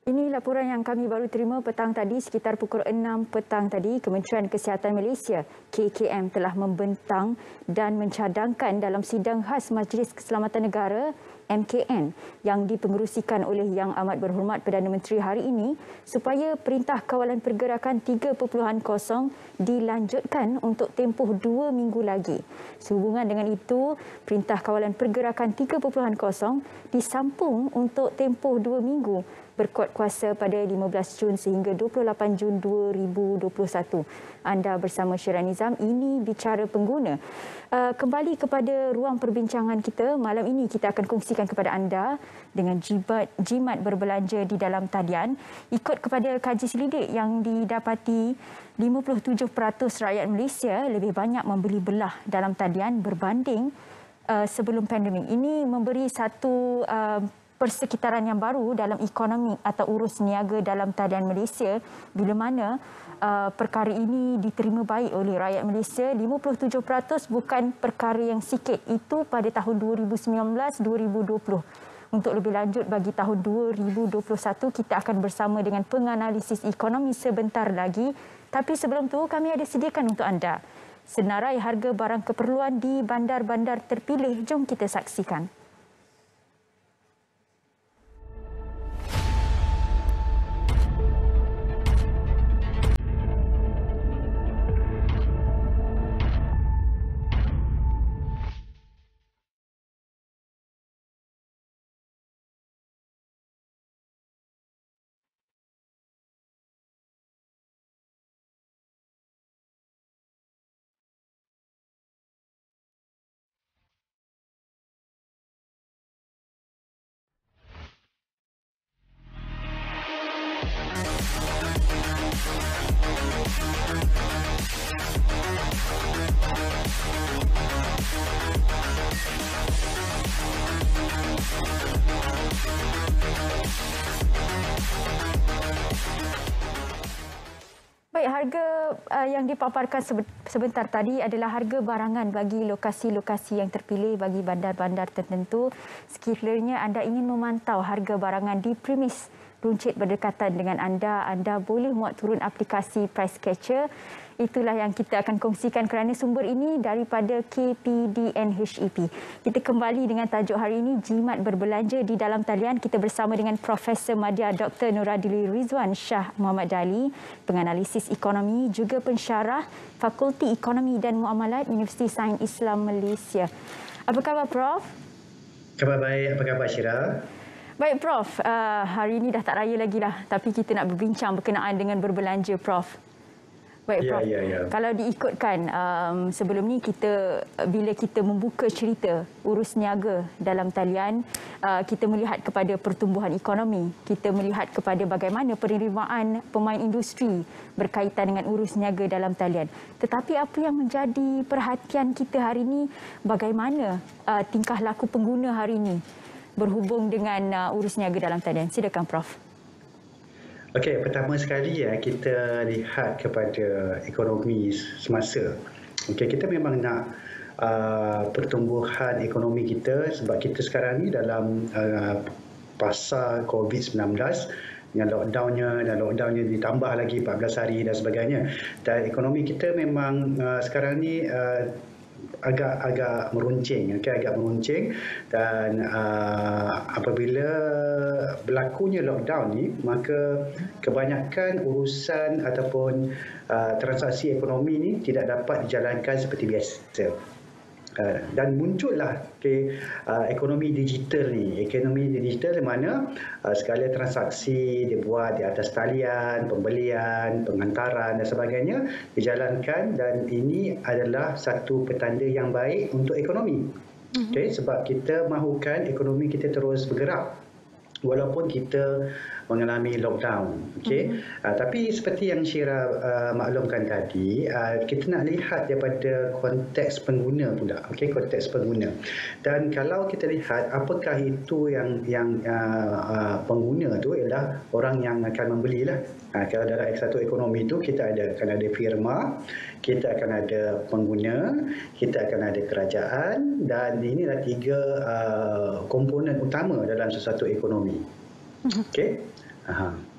Ini laporan yang kami baru terima petang tadi sekitar pukul 6 petang tadi. Kementerian Kesihatan Malaysia KKM telah membentang dan mencadangkan dalam sidang khas Majlis Keselamatan Negara MKN yang dipengerusikan oleh Yang Amat Berhormat Perdana Menteri hari ini supaya Perintah Kawalan Pergerakan 3.0 dilanjutkan untuk tempoh 2 minggu lagi. Sehubungan dengan itu, Perintah Kawalan Pergerakan 3.0 disambung untuk tempoh 2 minggu berkuat kuasa pada 15 Jun sehingga 28 Jun 2021. Anda bersama Syirah Nizam, ini Bicara Pengguna. Kembali kepada ruang perbincangan kita, malam ini kita akan kongsikan kepada anda dengan jimat berbelanja di dalam talian. Ikut kepada kaji selidik yang didapati, 57% rakyat Malaysia lebih banyak membeli belah dalam talian berbanding sebelum pandemik. Ini memberi satu persekitaran yang baru dalam ekonomi atau urus niaga dalam talian Malaysia, bila mana perkara ini diterima baik oleh rakyat Malaysia. 57% bukan perkara yang sikit. Itu pada tahun 2019-2020. Untuk lebih lanjut bagi tahun 2021, kita akan bersama dengan penganalisis ekonomi sebentar lagi. Tapi sebelum tu, kami ada sediakan untuk anda senarai harga barang keperluan di bandar-bandar terpilih. Jom kita saksikan. Baik, harga yang dipaparkan sebentar tadi adalah harga barangan bagi lokasi-lokasi yang terpilih bagi bandar-bandar tertentu. Sekiranya anda ingin memantau harga barangan di premis runcit berdekatan dengan anda boleh muat turun aplikasi Price Catcher. Itulah yang kita akan kongsikan kerana sumber ini daripada KPDNHEP. Kita kembali dengan tajuk hari ini, jimat berbelanja di dalam talian. Kita bersama dengan Profesor Madya Dr. Noradili Rizwan Shah Muhammad Dali, penganalisis ekonomi, juga pensyarah Fakulti Ekonomi dan Muamalat Universiti Sains Islam Malaysia. Apa khabar, Prof? Khabar baik, apa khabar Syirah? Baik, Prof. Hari ini dah tak raya lagi lah, tapi kita nak berbincang berkenaan dengan berbelanja, Prof. Baik, Prof. Ya. Kalau diikutkan, sebelum ni bila kita membuka cerita urus niaga dalam talian, kita melihat kepada pertumbuhan ekonomi. Kita melihat kepada bagaimana penerimaan pemain industri berkaitan dengan urus niaga dalam talian. Tetapi apa yang menjadi perhatian kita hari ini, bagaimana tingkah laku pengguna hari ini berhubung dengan urus niaga dalam talian. Silakan, Prof. Okey, pertama sekali kita lihat kepada ekonomi semasa. Okey, kita memang nak pertumbuhan ekonomi kita sebab kita sekarang ni dalam pasal COVID-19 dengan lockdownnya ditambah lagi 14 hari dan sebagainya. Dan ekonomi kita memang sekarang ni agak meruncing, agak meruncing, dan apabila berlakunya lockdown ni, maka kebanyakan urusan ataupun transaksi ekonomi ni tidak dapat dijalankan seperti biasa. Dan muncullah ekonomi digital ni. Ekonomi digital di mana segala transaksi dibuat di atas talian, pembelian, pengantaran dan sebagainya dijalankan, dan ini adalah satu petanda yang baik untuk ekonomi. Okay, sebab kita mahukan ekonomi kita terus bergerak walaupun kita mengalami lockdown. Okay? Tapi seperti yang Syirah maklumkan tadi, kita nak lihat daripada konteks pengguna pula. Okay? Konteks pengguna. Dan kalau kita lihat apakah itu yang pengguna tu ialah orang yang akan membelilah. Kalau dalam satu ekonomi itu kita akan ada firma, kita akan ada pengguna, kita akan ada kerajaan, dan inilah tiga komponen utama dalam sesuatu ekonomi. Okey.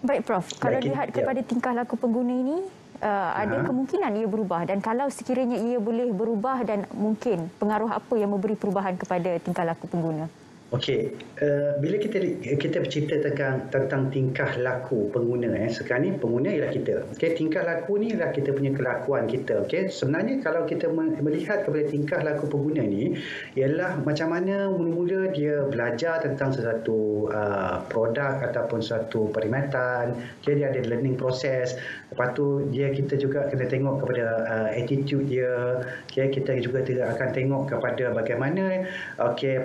Baik Prof, kalau lihat kepada tingkah laku pengguna ini, ada kemungkinan ia berubah, dan kalau sekiranya ia boleh berubah dan mungkin pengaruh apa yang memberi perubahan kepada tingkah laku pengguna? Okey, bila kita bercerita tentang tingkah laku pengguna, sekarang ni pengguna ialah kita. Okey, tingkah laku ni ialah kita punya kelakuan kita. Okey, sebenarnya kalau kita melihat kepada tingkah laku pengguna ni ialah macam mana mula-mula dia belajar tentang sesuatu produk ataupun suatu perkhidmatan. Okey, dia ada learning process. Lepas tu kita juga kena tengok kepada attitude dia. Okey, kita juga akan tengok kepada bagaimana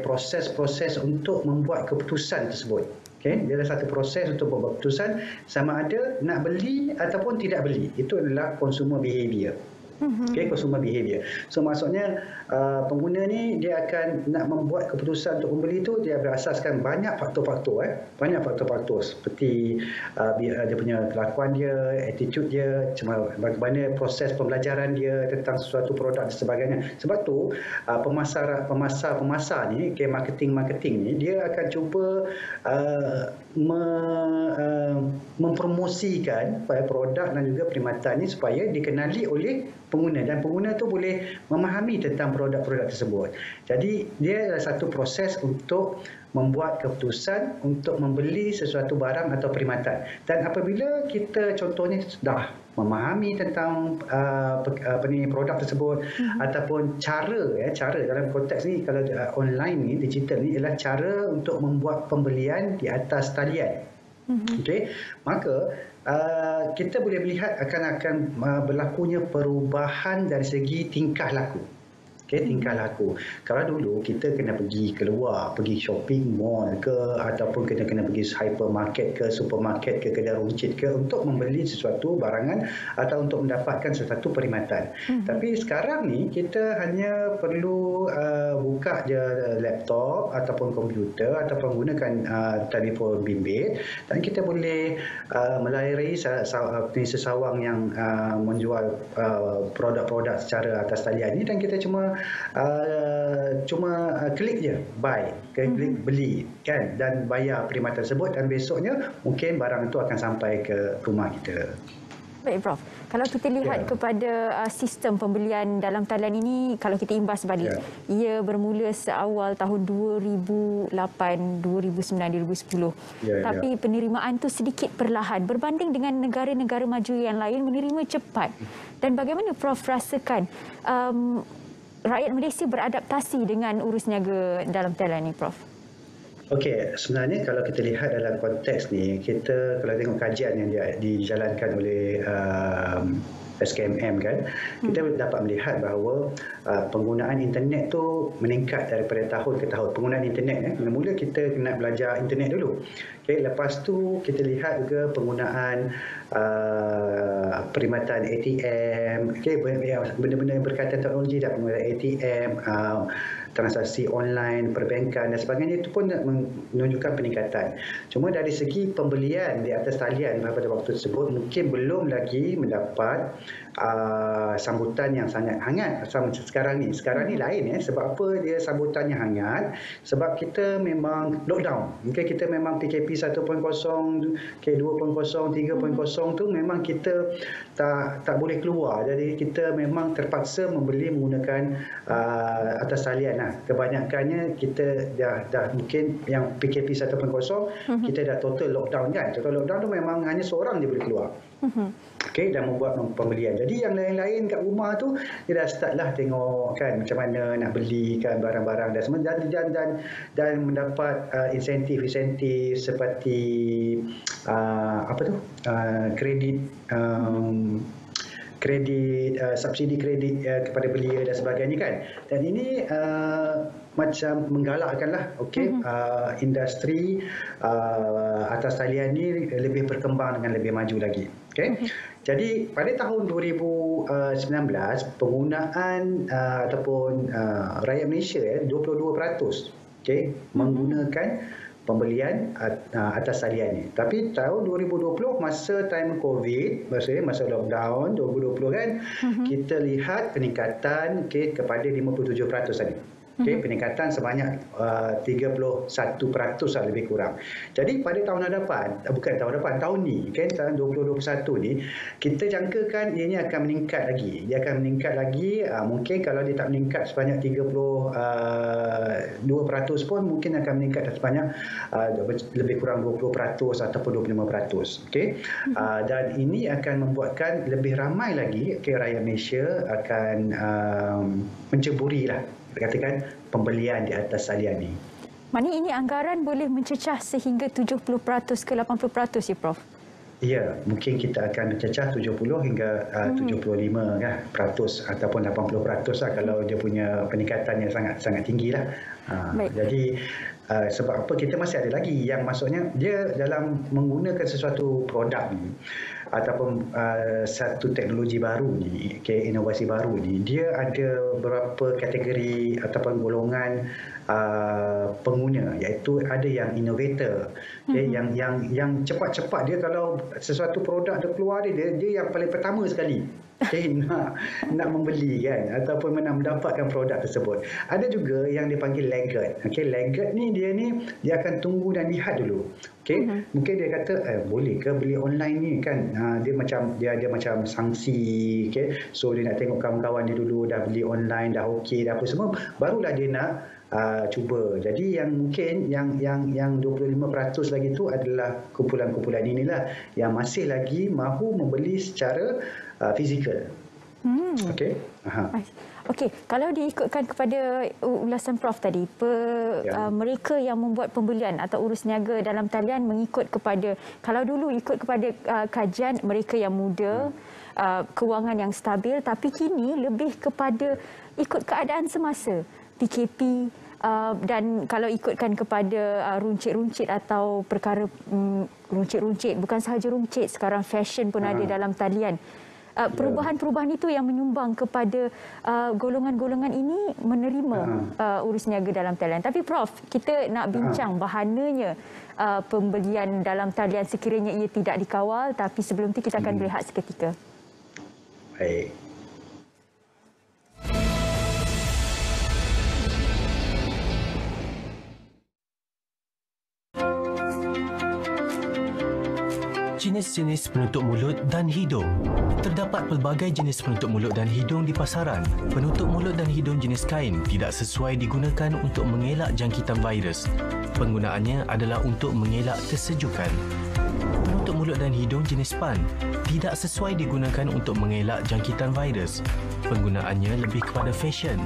proses untuk membuat keputusan tersebut. Okay? Dia adalah satu proses untuk membuat keputusan sama ada nak beli ataupun tidak beli. Itu adalah consumer behavior. Okay, consumer behavior. So maksudnya pengguna ni dia akan nak membuat keputusan untuk membeli tu, dia berasaskan banyak faktor-faktor banyak faktor-faktor seperti dia punya kelakuan dia, attitude dia, bagaimana proses pembelajaran dia tentang sesuatu produk dan sebagainya. Sebab tu pemasar ni, marketing ni dia akan cuba mempromosikan produk dan juga perkhidmatan ni supaya dikenali oleh pengguna, dan pengguna tu boleh memahami tentang produk-produk tersebut. Jadi dia adalah satu proses untuk membuat keputusan untuk membeli sesuatu barang atau perkhidmatan. Dan apabila kita contohnya dah memahami tentang produk tersebut ataupun cara dalam konteks ni, kalau online ni, digital ni ialah cara untuk membuat pembelian di atas talian. Okey, maka kita boleh melihat akan berlakunya perubahan dari segi tingkah laku. Okay, tingkah laku. Kalau dulu kita kena pergi keluar, pergi shopping mall ke, ataupun kena pergi hypermarket ke, supermarket ke, kedai runcit ke untuk membeli sesuatu barangan atau untuk mendapatkan sesuatu perkhidmatan. Tapi sekarang ni kita hanya perlu buka je laptop ataupun komputer ataupun gunakan telefon bimbit, dan kita boleh melayarai sesawang yang menjual produk-produk secara atas talian ni, dan kita cuma klik je buy, klik beli kan, dan bayar perkhidmatan tersebut, dan besoknya mungkin barang itu akan sampai ke rumah kita. Baik Prof, kalau kita lihat kepada sistem pembelian dalam talian ini, kalau kita imbas balik, ia bermula seawal tahun 2008, 2009, 2010. Tapi penerimaan tu sedikit perlahan berbanding dengan negara-negara maju yang lain menerima cepat. Dan bagaimana Prof rasakan rakyat Malaysia beradaptasi dengan urus niaga dalam talian ni, Prof? Okey, sebenarnya kalau kita lihat dalam konteks ni, kita kalau tengok kajian yang dijalankan oleh SKMM kan, kita dapat melihat bahawa penggunaan internet tu meningkat daripada tahun ke tahun. Penggunaan internet mula-mula kita kena belajar internet dulu. Okay, lepas tu kita lihat juga penggunaan perkhidmatan ATM, okay, benda-benda yang berkaitan teknologi, dah penggunaan ATM, transaksi online, perbankan dan sebagainya, itu pun menunjukkan peningkatan. Cuma dari segi pembelian di atas talian pada waktu tersebut mungkin belum lagi mendapat sambutan yang sangat hangat sekarang ni. Sekarang ni lain sebab apa dia sambutannya hangat? Sebab kita memang lockdown. Mungkin kita memang PKP 1.0, 2.0, 3.0 tu memang kita tak boleh keluar. Jadi kita memang terpaksa membeli menggunakan atas talian. Kebanyakannya kita dah mungkin yang PKP 1.0 kita dah total lockdown kan. Total lockdown tu memang hanya seorang je boleh keluar. Okey, dan membuat pembelian. Jadi yang lain-lain kat rumah tu dia dah start lah tengok kan macam mana nak belikan barang-barang dan semua, dan mendapat insentif seperti kredit, subsidi kredit kepada belia dan sebagainya kan. Dan ini macam menggalakkanlah industri atas talian ni lebih berkembang dengan lebih maju lagi. Jadi pada tahun 2019 penggunaan ataupun rakyat Malaysia 22% menggunakan pembelian atas talian ni. Tapi tahun 2020 masa time COVID, maksudnya masa lockdown 2020 kan, kita lihat peningkatan kepada 57% tadi. Peningkatan sebanyak 31% lah lebih kurang. Jadi pada tahun ni, tahun 2021 ni, kita jangkakan ianya akan meningkat lagi. Dia akan meningkat lagi, mungkin kalau dia tak meningkat sebanyak 32% pun mungkin akan meningkat sebanyak lebih kurang 20% ataupun 25%. Dan ini akan membuatkan lebih ramai lagi rakyat Malaysia akan menceburi lah, katakan, pembelian di atas talian ni. Maknanya ini anggaran boleh mencecah sehingga 70% ke 80% ya, Prof? Ya, mungkin kita akan mencecah 70 hingga 75 kan, peratus ataupun 80% lah kalau dia punya peningkatan yang sangat tinggi lah. Jadi sebab apa, kita masih ada lagi yang maksudnya dia dalam menggunakan sesuatu produk ni ataupun satu teknologi baru ni, inovasi baru ni, dia ada beberapa kategori ataupun golongan pengguna, iaitu ada yang innovator, yang cepat-cepat dia kalau sesuatu produk dia keluar, dia yang paling pertama sekali nak membeli kan, ataupun nak mendapatkan produk tersebut. Ada juga yang dipanggil laggard. Laggard ni dia akan tunggu dan lihat dulu. Mungkin dia kata boleh ke beli online ni kan, dia ada macam sanksi, so dia nak tengok kawan-kawan dia dulu dah beli online, dah okey, dah apa semua, barulah dia nak cuba. Jadi yang mungkin yang 25% lagi tu adalah kumpulan-kumpulan inilah yang masih lagi mahu membeli secara fizikal. Okey, kalau diikutkan kepada ulasan Prof tadi, mereka yang membuat pembelian atau urus niaga dalam talian mengikut kepada, kalau dulu ikut kepada kajian mereka yang muda, kewangan yang stabil, tapi kini lebih kepada ikut keadaan semasa, PKP, dan kalau ikutkan kepada runcit-runcit atau perkara runcit-runcit, bukan sahaja runcit, sekarang fashion pun ada dalam talian. Perubahan-perubahan itu yang menyumbang kepada golongan-golongan ini menerima urus niaga dalam talian. Tapi Prof, kita nak bincang bahananya pembelian dalam talian sekiranya ia tidak dikawal, tapi sebelum itu kita akan berehat seketika. Baik. Jenis-jenis penutup mulut dan hidung. Terdapat pelbagai jenis penutup mulut dan hidung di pasaran. Penutup mulut dan hidung jenis kain tidak sesuai digunakan untuk mengelak jangkitan virus. Penggunaannya adalah untuk mengelak kesejukan. Penutup mulut dan hidung jenis PAN tidak sesuai digunakan untuk mengelak jangkitan virus. Penggunaannya lebih kepada fashion.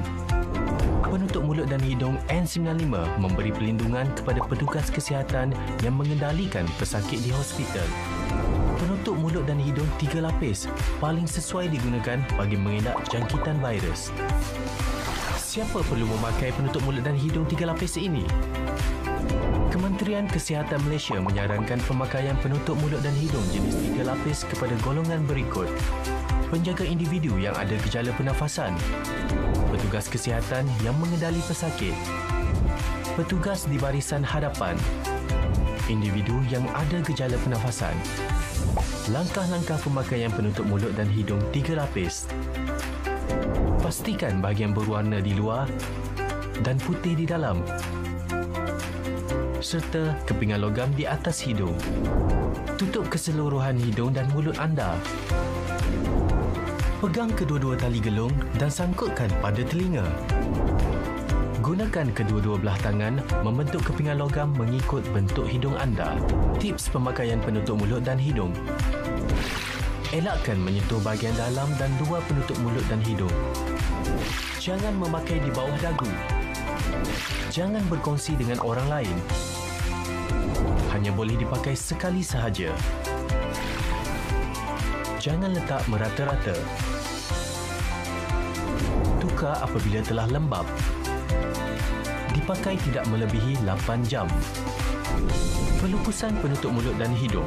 Penutup mulut dan hidung N95 memberi perlindungan kepada petugas kesihatan yang mengendalikan pesakit di hospital. Penutup mulut dan hidung 3 lapis paling sesuai digunakan bagi mengelak jangkitan virus. Siapa perlu memakai penutup mulut dan hidung 3 lapis ini? Kementerian Kesihatan Malaysia menyarankan pemakaian penutup mulut dan hidung jenis 3 lapis kepada golongan berikut: penjaga individu yang ada gejala pernafasan, petugas kesihatan yang mengendali pesakit, petugas di barisan hadapan, individu yang ada gejala pernafasan. Langkah-langkah pemakaian penutup mulut dan hidung 3 lapis. Pastikan bahagian berwarna di luar dan putih di dalam, serta kepingan logam di atas hidung. Tutup keseluruhan hidung dan mulut anda. Pegang kedua-dua tali gelung dan sangkutkan pada telinga. Gunakan kedua-dua belah tangan membentuk kepingan logam mengikut bentuk hidung anda. Tips pemakaian penutup mulut dan hidung. Elakkan menyentuh bahagian dalam dan luar penutup mulut dan hidung. Jangan memakai di bawah dagu. Jangan berkongsi dengan orang lain. Hanya boleh dipakai sekali sahaja. Jangan letak merata-rata. Tukar apabila telah lembap. Dipakai tidak melebihi 8 jam. Pelupusan penutup mulut dan hidung.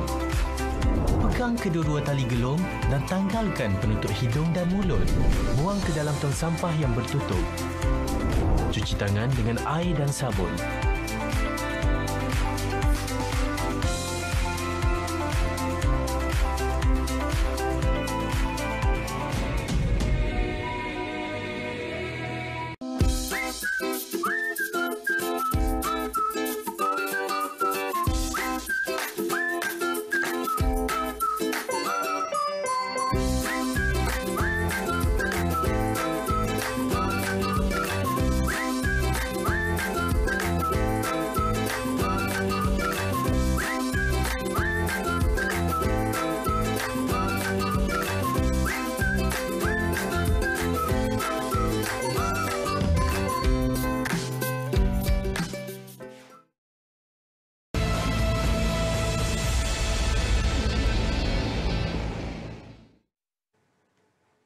Pegang kedua-dua tali gelung dan tanggalkan penutup hidung dan mulut. Buang ke dalam tong sampah yang bertutup. Cuci tangan dengan air dan sabun.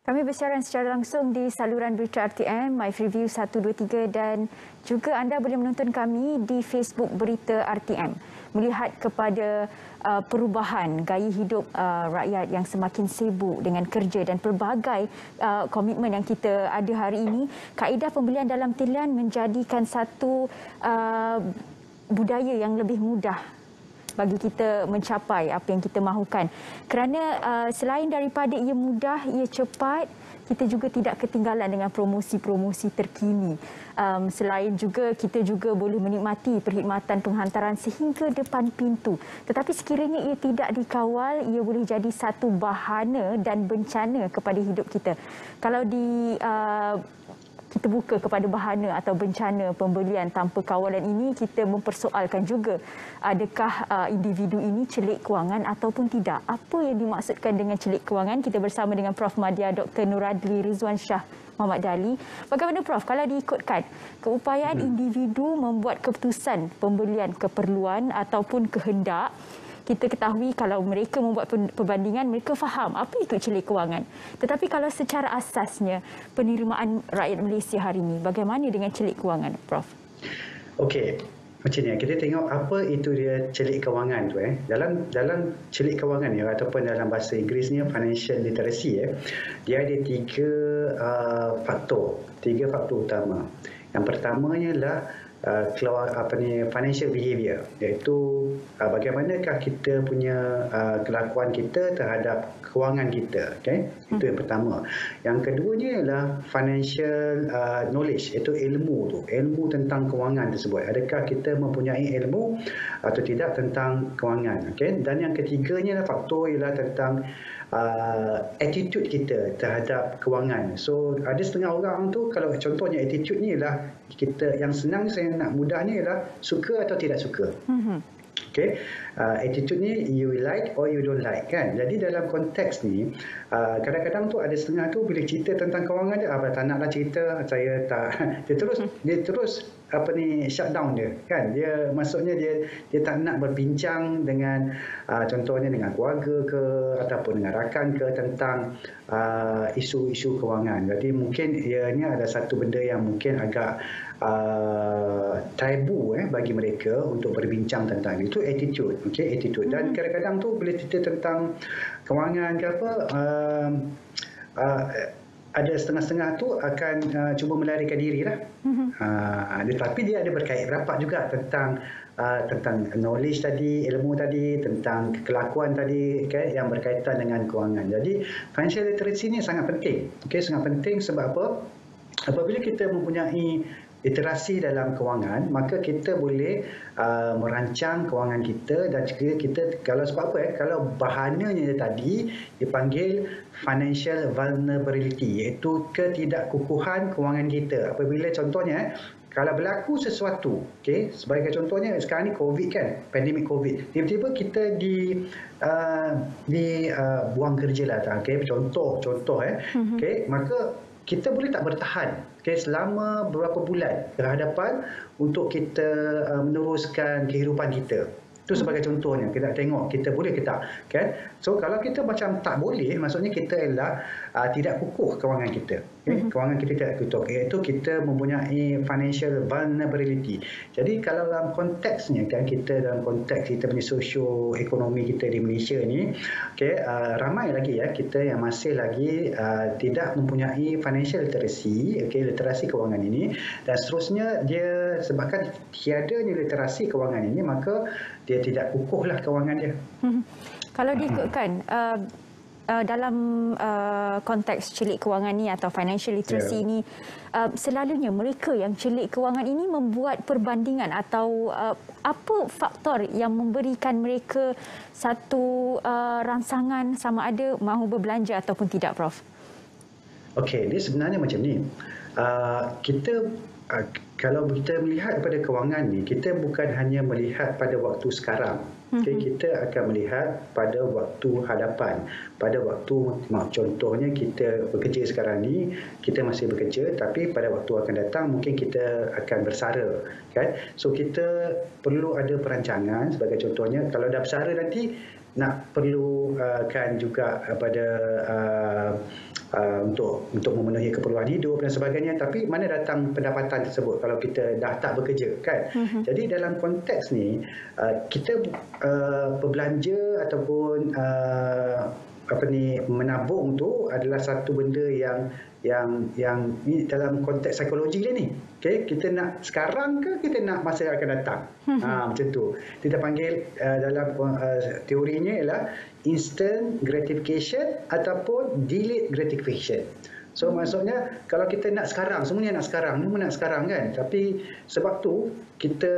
Kami bersiaran secara langsung di saluran berita RTM, My Review 123 dan juga anda boleh menonton kami di Facebook Berita RTM. Melihat kepada perubahan gaya hidup rakyat yang semakin sibuk dengan kerja dan pelbagai komitmen yang kita ada hari ini, kaedah pembelian dalam talian menjadikan satu budaya yang lebih mudah bagi kita mencapai apa yang kita mahukan. Kerana selain daripada ia mudah, ia cepat, kita juga tidak ketinggalan dengan promosi-promosi terkini. Selain juga, kita juga boleh menikmati perkhidmatan penghantaran sehingga depan pintu. Tetapi sekiranya ia tidak dikawal, ia boleh jadi satu bahana dan bencana kepada hidup kita. Kalau kita buka kepada bahana atau bencana pembelian tanpa kawalan ini, kita mempersoalkan juga adakah individu ini celik kewangan ataupun tidak. Apa yang dimaksudkan dengan celik kewangan? Kita bersama dengan Prof. Madya Dr. Nuradli Rizwan Shah Muhammad Dali. Bagaimana Prof, kalau diikutkan keupayaan individu membuat keputusan pembelian keperluan ataupun kehendak, kita ketahui kalau mereka membuat perbandingan, mereka faham apa itu celik kewangan. Tetapi kalau secara asasnya penerimaan rakyat Malaysia hari ini, bagaimana dengan celik kewangan, Prof? Okey, macam ni kita tengok apa itu dia celik kewangan tu. Dalam celik kewangan ni ataupun dalam bahasa Inggerisnya financial literacy, dia ada tiga faktor utama. Yang pertamanya ialah financial behavior, iaitu bagaimanakah kita punya kelakuan kita terhadap kewangan kita. Itu yang pertama. Yang keduanya ialah financial knowledge, iaitu ilmu tentang kewangan tersebut. Adakah kita mempunyai ilmu atau tidak tentang kewangan. Dan yang ketiganya faktor ialah tentang attitude kita terhadap kewangan. So ada setengah orang tu, kalau contohnya attitude ni ialah kita, yang senang saya nak mudahnya ialah suka atau tidak suka. Attitude ni you like or you don't like, kan. Jadi dalam konteks ni kadang-kadang tu ada setengah tu bila cerita tentang kewangan dia, tak naklah cerita, saya tak, dia terus shut down dia, kan. Dia maksudnya dia tak nak berbincang dengan contohnya dengan keluarga ke ataupun dengan rakan ke tentang isu-isu kewangan. Jadi mungkin ianya adalah satu benda yang mungkin agak tabu bagi mereka untuk berbincang tentang itu. Attitude, attitude. Dan kadang-kadang tu bila cerita tentang kewangan ke apa, ada setengah-setengah tu akan cuba melarikan diri lah. Tetapi dia ada berkait rapat juga tentang knowledge tadi, ilmu tadi, tentang kelakuan tadi, yang berkaitan dengan kewangan. Jadi financial literacy ni sangat penting. Sangat penting sebab apa? Apabila kita mempunyai literasi dalam kewangan, maka kita boleh merancang kewangan kita. Dan kita kalau sebab apa kalau bahananya tadi dipanggil financial vulnerability, iaitu ketidakkukuhan kewangan kita. Apabila contohnya kalau berlaku sesuatu, sebagai contohnya sekarang ni COVID, kan, pandemik COVID, tiba-tiba kita buang kerja lah, contoh maka kita boleh tak bertahan selama beberapa bulan ke hadapan untuk kita meneruskan kehidupan kita. Itu sebagai contohnya. Kita tengok kita boleh ke tak, kan. So kalau kita macam tak boleh, maksudnya kita ialah tidak kukuh kewangan kita. Kewangan kita tidak kukuh, iaitu kita mempunyai financial vulnerability. Jadi kalau dalam konteksnya, kan, kita dalam konteks kita punya socio-ekonomi kita di Malaysia ni, ramai lagi kita yang masih lagi tidak mempunyai financial literacy, literasi kewangan ini. Dan seterusnya dia sebabkan tiadanya literasi kewangan ini, maka dia tidak kukuhlah kewangan dia. Kalau diikutkan dalam konteks celik kewangan ni atau financial literacy ni, selalunya mereka yang celik kewangan ini membuat perbandingan atau apa faktor yang memberikan mereka satu rangsangan sama ada mahu berbelanja ataupun tidak, Prof? Okey, dia sebenarnya macam ni. Kalau kita melihat pada kewangan ni, kita bukan hanya melihat pada waktu sekarang. Kita akan melihat pada waktu hadapan. Pada waktu, contohnya kita bekerja sekarang ni, kita masih bekerja, tapi pada waktu akan datang mungkin kita akan bersara, kan. So kita perlu ada perancangan. Sebagai contohnya, kalau dah bersara nanti nak perlukan juga pada untuk memenuhi keperluan hidup dan sebagainya, tapi mana datang pendapatan tersebut kalau kita dah tak bekerja, kan? Jadi dalam konteks ni kita berbelanja ataupun menabung tu adalah satu benda yang ni dalam konteks psikologi dia ni. Okey, kita nak sekarang ke kita nak masa yang akan datang? Macam tu. Kita panggil dalam teorinya ialah instant gratification ataupun delayed gratification. So maksudnya kalau kita nak sekarang, semuanya nak sekarang, semua nak sekarang, kan? Tapi sebab tu kita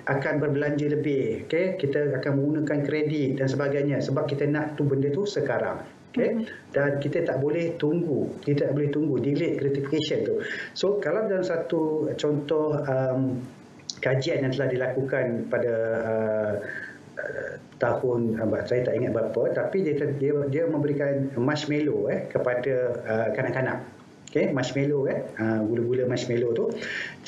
akan berbelanja lebih, okey? Kita akan menggunakan kredit dan sebagainya sebab kita nak tu benda tu sekarang. Okay? Dan kita tak boleh tunggu, delayed gratification tu. So kalau dalam satu contoh kajian yang telah dilakukan pada tahun, saya tak ingat berapa, tapi dia memberikan marshmallow kepada kanak-kanak. Okay, marshmallow, gula-gula marshmallow tu.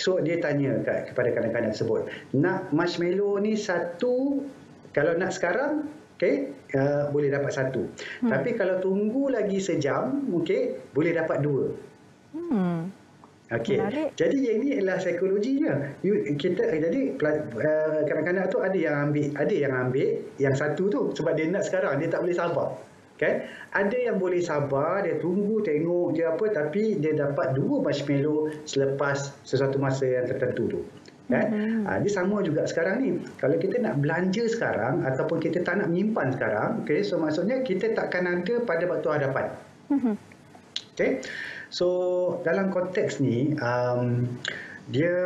So dia tanya kepada kanak-kanak tersebut, nak marshmallow ni satu, kalau nak sekarang, okay, boleh dapat satu. Tapi kalau tunggu lagi sejam, okay, boleh dapat dua. Okey. Jadi yang ini adalah psikologinya. Jadi kanak-kanak tu ada yang ambil yang satu tu sebab dia nak sekarang, dia tak boleh sabar. Kan? Ada yang boleh sabar, dia tunggu tengok je apa, tapi dia dapat dua marshmallow selepas sesuatu masa yang tertentu tu. Kan? Dia sama juga sekarang ni. Kalau kita nak belanja sekarang ataupun kita tak nak menyimpan sekarang, okay, so maksudnya kita takkan ada pada waktu hadapan. Okay? So dalam konteks ni dia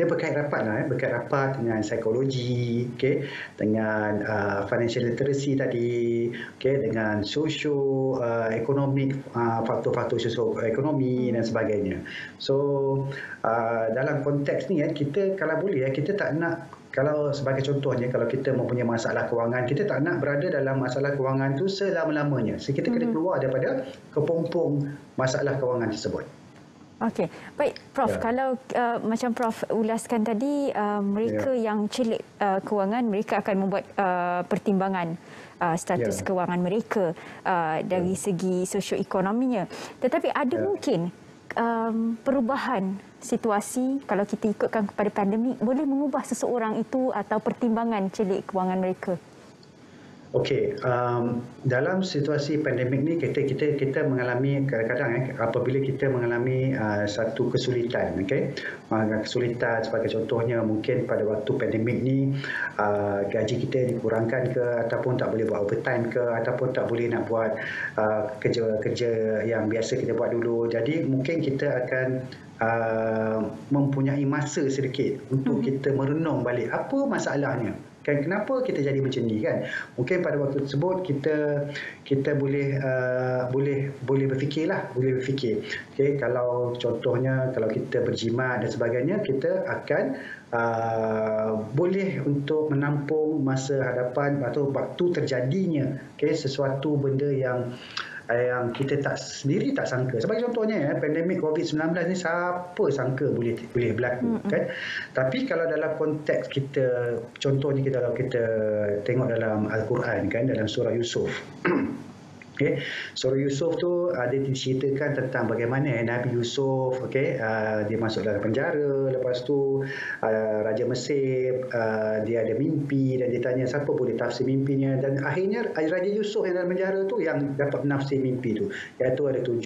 berkait rapat dengan psikologi, okay, dengan financial literacy tadi, okay, dengan socio-economic, faktor-faktor socio-ekonomi dan sebagainya. So dalam konteks ni kita kalau boleh kita tak nak, kalau sebagai contohnya kalau kita mempunyai masalah kewangan, kita tak nak berada dalam masalah kewangan tu selama-lamanya. So kita kena keluar daripada kepompong masalah kewangan tersebut. Okey, baik Prof. Kalau macam Prof ulaskan tadi, mereka yang celik kewangan, mereka akan membuat pertimbangan status kewangan mereka dari segi sosioekonominya. Tetapi ada mungkin perubahan situasi kalau kita ikutkan kepada pandemik boleh mengubah seseorang itu atau pertimbangan celik kewangan mereka. Okey, dalam situasi pandemik ni kita mengalami kadang-kadang apabila kita mengalami satu kesulitan, okey. Kesulitan sebagai contohnya mungkin pada waktu pandemik ni gaji kita dikurangkan ke, ataupun tak boleh buat overtime ke, ataupun tak boleh nak buat kerja-kerja yang biasa kita buat dulu. Jadi mungkin kita akan mempunyai masa sedikit untuk kita merenung balik apa masalahnya. Kan, kenapa kita jadi macam ni, kan? Mungkin pada waktu tersebut kita boleh berfikirlah, boleh. Okey, kalau contohnya kalau kita berjimat dan sebagainya, kita akan boleh untuk menampung masa hadapan atau waktu terjadinya, okey, sesuatu benda yang kita sendiri tak sangka. Sebagai contohnya pandemik COVID-19 ni siapa sangka boleh berlaku, kan? Tapi kalau dalam konteks kita, contohnya kalau kita tengok dalam Al-Quran, kan, dalam surah Yusuf. Okay. Surah Yusuf tu ada diceritakan tentang bagaimana Nabi Yusuf, okay, dia masuk dalam penjara, lepas tu Raja Mesir dia ada mimpi dan dia tanya siapa boleh tafsir mimpinya, dan akhirnya Raja Yusuf yang dalam penjara tu yang dapat menafsir mimpi tu, iaitu ada 7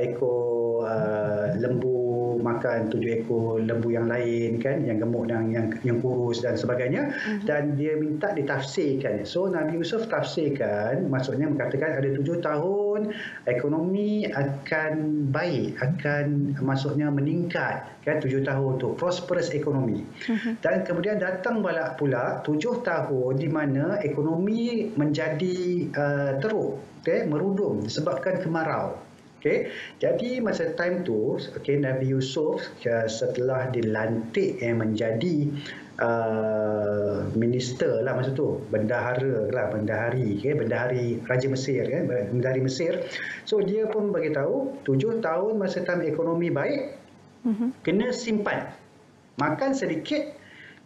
ekor lembu makan 7 ekor lembu yang lain, kan, yang gemuk dan yang kurus dan sebagainya, dan dia minta ditafsirkan. So Nabi Yusuf tafsirkan, maksudnya mengatakan ada 7 tahun ekonomi akan baik, akan maksudnya meningkat, kan, 7 tahun tu prosperous ekonomi. Dan kemudian datang pula 7 tahun di mana ekonomi menjadi teruk, okay, merudum disebabkan kemarau. Okay. Jadi masa time tu, okay, Nabi Yusuf setelah dilantik menjadi minister lah masa tu, bendahari, okay, bendahari Raja Mesir, kan, bendahari Mesir. So dia pun bagi tahu 7 tahun masa time ekonomi baik, kena simpan, makan sedikit,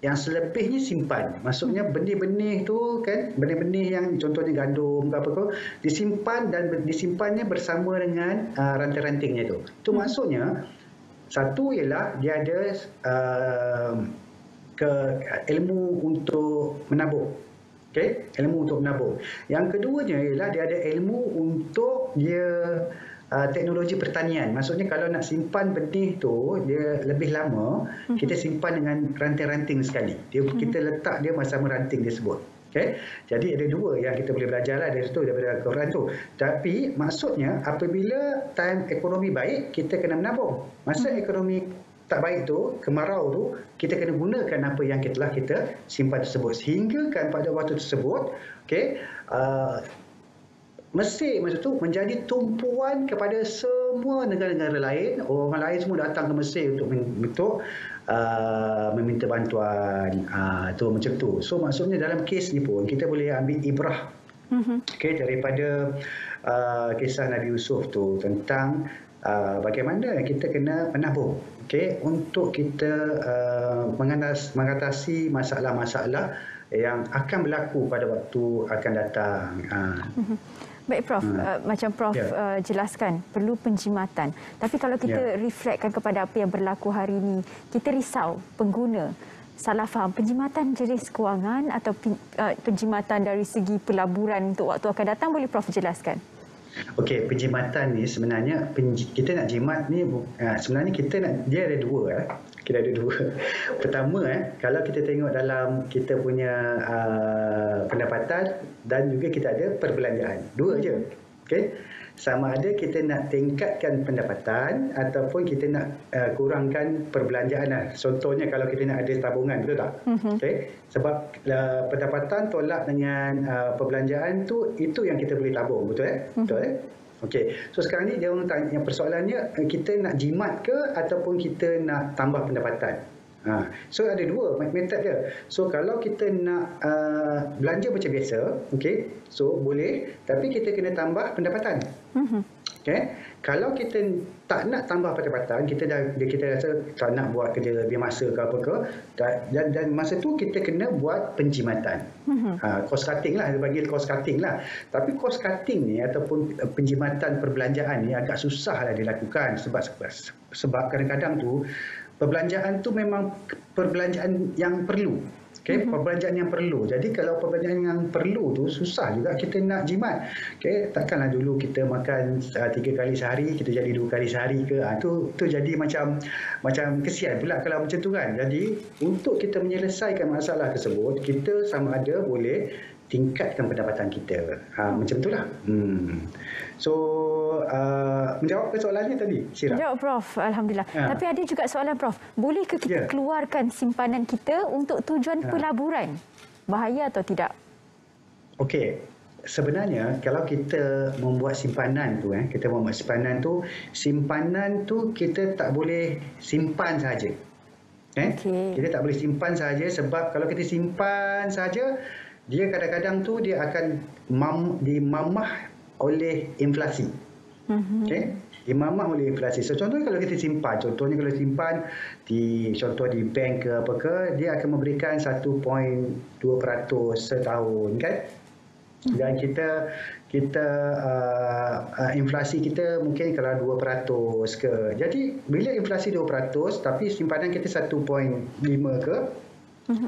Yang selebihnya simpan. Maksudnya benih-benih tu kan, benih-benih yang contohnya gandum ke apa tu, disimpan dan disimpannya bersama dengan ranting-rantingnya tu. Itu maksudnya satu ialah dia ada ilmu untuk menabur. Okey, ilmu untuk menabur. Yang keduanya ialah dia ada ilmu untuk dia teknologi pertanian. Maksudnya kalau nak simpan benih tu dia lebih lama, kita simpan dengan ranting-ranting sekali. Kita letak dia bersama ranting tersebut. Okay? Jadi ada dua yang kita boleh belajar lah dari situ, daripada Al-Quran tu. Tapi maksudnya apabila time ekonomi baik, kita kena menabung. Masa ekonomi tak baik tu, kemarau tu, kita kena gunakan apa yang telah kita simpan tersebut. Sehingga kan pada waktu tersebut, okay, Mesir masa tu menjadi tumpuan kepada semua negara-negara lain. Orang lain semua datang ke Mesir untuk meminta bantuan. Tu macam tu. So maksudnya dalam kes ni pun kita boleh ambil ibrah daripada kisah Nabi Yusuf tu tentang bagaimana kita kena menabung untuk kita mengatasi masalah-masalah yang akan berlaku pada waktu akan datang. Baik Prof, macam Prof jelaskan, perlu penjimatan. Tapi kalau kita reflektkan kepada apa yang berlaku hari ini, kita risau pengguna salah faham penjimatan jenis kewangan atau penjimatan dari segi pelaburan untuk waktu akan datang, boleh Prof jelaskan? Okey, penjimatan ni sebenarnya kita nak jimat ni sebenarnya dia ada dua. Kita ada dua. Pertama kalau kita tengok dalam kita punya pendapatan dan juga kita ada perbelanjaan. Dua je. Okey. Sama ada kita nak tingkatkan pendapatan ataupun kita nak kurangkan perbelanjaan. Contohnya kalau kita nak ada tabungan, betul tak? Okay? Sebab pendapatan tolak dengan perbelanjaan tu, itu yang kita boleh tabung, betul Betul Okey. So sekarang ni dia orang tanya, persoalannya kita nak jimat ke ataupun kita nak tambah pendapatan? So ada dua method dia. So kalau kita nak belanja macam biasa, okey, so boleh, tapi kita kena tambah pendapatan. Okay. Kalau kita tak nak tambah pendapatan, kita rasa tak nak buat kerja lebih masa ke apa ke, dan masa tu kita kena buat penjimatan. Cost cutting lah, dia panggil cost cutting lah. Tapi cost cutting ni ataupun penjimatan perbelanjaan ni agak susah lah dilakukan sebab kadang-kadang tu perbelanjaan tu memang perbelanjaan yang perlu. Okay, perbelanjaan yang perlu. Jadi kalau perbelanjaan yang perlu tu susah juga kita nak jimat. Okay, takkanlah dulu kita makan 3 kali sehari, kita jadi 2 kali sehari ke. Tu jadi macam kesian pula kalau macam tu kan. Jadi untuk kita menyelesaikan masalah tersebut, kita sama ada boleh tingkatkan pendapatan kita. Macam itulah. So menjawab soalannya tadi, Syirah? Jawab Prof, alhamdulillah. Tapi ada juga soalan Prof, bolehkah kita keluarkan simpanan kita untuk tujuan pelaburan? Bahaya atau tidak? Okey. Sebenarnya kalau kita membuat simpanan tu simpanan tu kita tak boleh simpan saja. Kita tak boleh simpan saja, sebab kalau kita simpan saja, dia kadang-kadang tu dia akan dimamah oleh inflasi. Dimamah oleh inflasi. So contohnya kalau kita simpan, di bank ke apa ke, dia akan memberikan 1.2% setahun kan. Dan kita inflasi kita mungkin kalau 2% ke. Jadi bila inflasi 2% tapi simpanan kita 1.5 ke,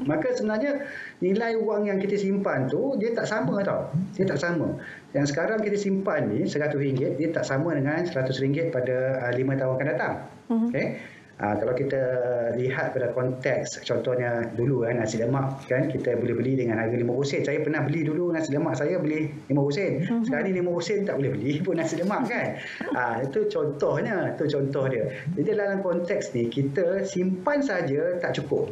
maka sebenarnya nilai wang yang kita simpan tu dia tak sama tau. Dia tak sama. Yang sekarang kita simpan ni RM100, dia tak sama dengan RM100 pada 5 tahun akan datang. Okay? Kalau kita lihat pada konteks, contohnya dulu nasi lemak kan, kita boleh beli dengan harga RM50. Saya pernah beli dulu nasi lemak, saya beli RM50. Sekarang ni RM50 tak boleh beli pun nasi lemak kan. Itu contohnya, itu contoh dia. Jadi dalam konteks ni kita simpan saja tak cukup.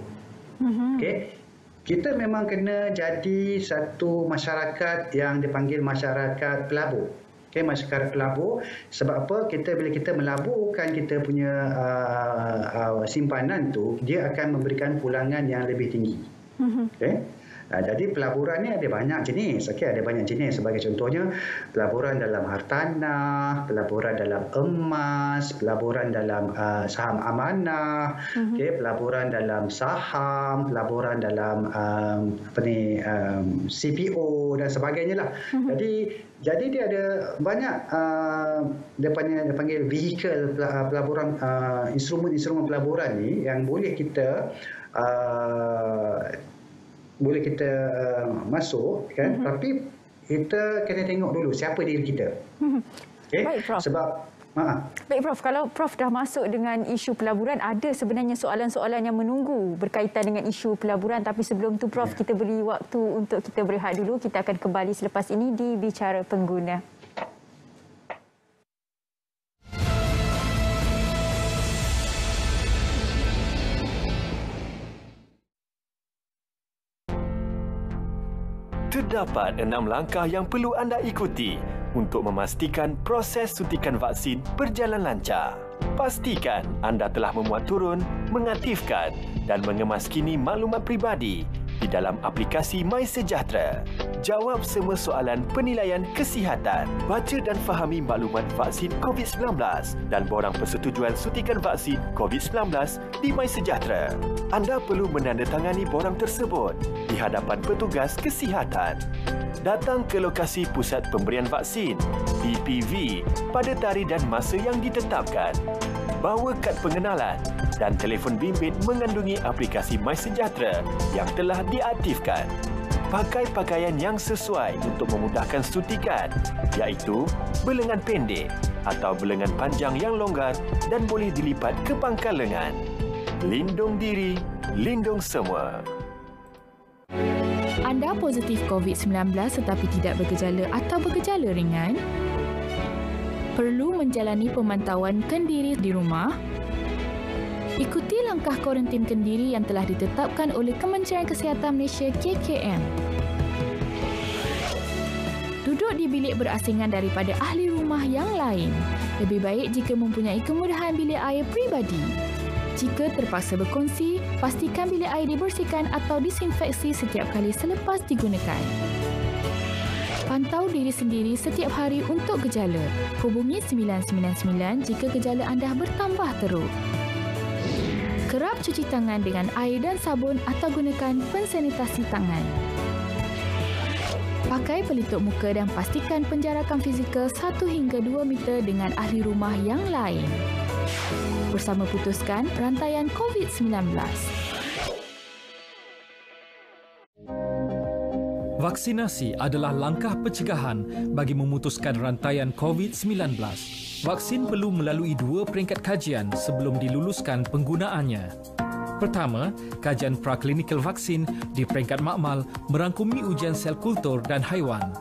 Okay. Kita memang kena jadi satu masyarakat yang dipanggil masyarakat pelabur. Okay, masyarakat pelabur. Sebab apa? Bila kita melaburkan kita punya simpanan tu, dia akan memberikan pulangan yang lebih tinggi. Okay. Jadi pelaburan ni ada banyak jenis. Okey, ada banyak jenis. Sebagai contohnya, pelaburan dalam hartanah, pelaburan dalam emas, pelaburan dalam saham amanah, okey, pelaburan dalam saham, pelaburan dalam CPO dan sebagainya lah. Jadi dia ada banyak dia panggil vehicle pelaburan, instrumen-instrumen pelaburan ni yang boleh kita masuk kan, tapi kita kena tengok dulu siapa diri kita. Okay? Baik, Prof. Baik, Prof. Kalau Prof dah masuk dengan isu pelaburan, ada sebenarnya soalan-soalan yang menunggu berkaitan dengan isu pelaburan. Tapi sebelum tu, Prof, kita beri waktu untuk kita berehat dulu. Kita akan kembali selepas ini di Bicara Pengguna. Terdapat 6 langkah yang perlu anda ikuti untuk memastikan proses suntikan vaksin berjalan lancar. Pastikan anda telah memuat turun, mengaktifkan dan mengemaskini maklumat peribadi di dalam aplikasi MySejahtera. Jawab semua soalan penilaian kesihatan. Baca dan fahami maklumat vaksin COVID-19 dan borang persetujuan suntikan vaksin COVID-19 di MySejahtera. Anda perlu menandatangani borang tersebut di hadapan petugas kesihatan. Datang ke lokasi pusat pemberian vaksin PPV pada tarikh dan masa yang ditetapkan. Bawa kad pengenalan dan telefon bimbit mengandungi aplikasi MySejahtera yang telah diaktifkan. Pakai pakaian yang sesuai untuk memudahkan suntikan, iaitu berlengan pendek atau berlengan panjang yang longgar dan boleh dilipat ke pangkal lengan. Lindung diri, lindung semua. Anda positif COVID-19 tetapi tidak bergejala atau bergejala ringan? Perlu menjalani pemantauan kendiri di rumah? Ikuti langkah kuarantin kendiri yang telah ditetapkan oleh Kementerian Kesihatan Malaysia KKM. Duduk di bilik berasingan daripada ahli rumah yang lain. Lebih baik jika mempunyai kemudahan bilik air peribadi. Jika terpaksa berkongsi, pastikan bilik air dibersihkan atau disinfeksi setiap kali selepas digunakan. Pantau diri sendiri setiap hari untuk gejala. Hubungi 999 jika gejala anda bertambah teruk. Kerap cuci tangan dengan air dan sabun atau gunakan pensanitasi tangan. Pakai pelitup muka dan pastikan penjarakan fizikal 1 hingga 2 meter dengan ahli rumah yang lain. Bersama putuskan rantaian COVID-19. Vaksinasi adalah langkah pencegahan bagi memutuskan rantaian COVID-19. Vaksin perlu melalui 2 peringkat kajian sebelum diluluskan penggunaannya. Pertama, kajian praklinikal vaksin di peringkat makmal merangkumi ujian sel kultur dan haiwan.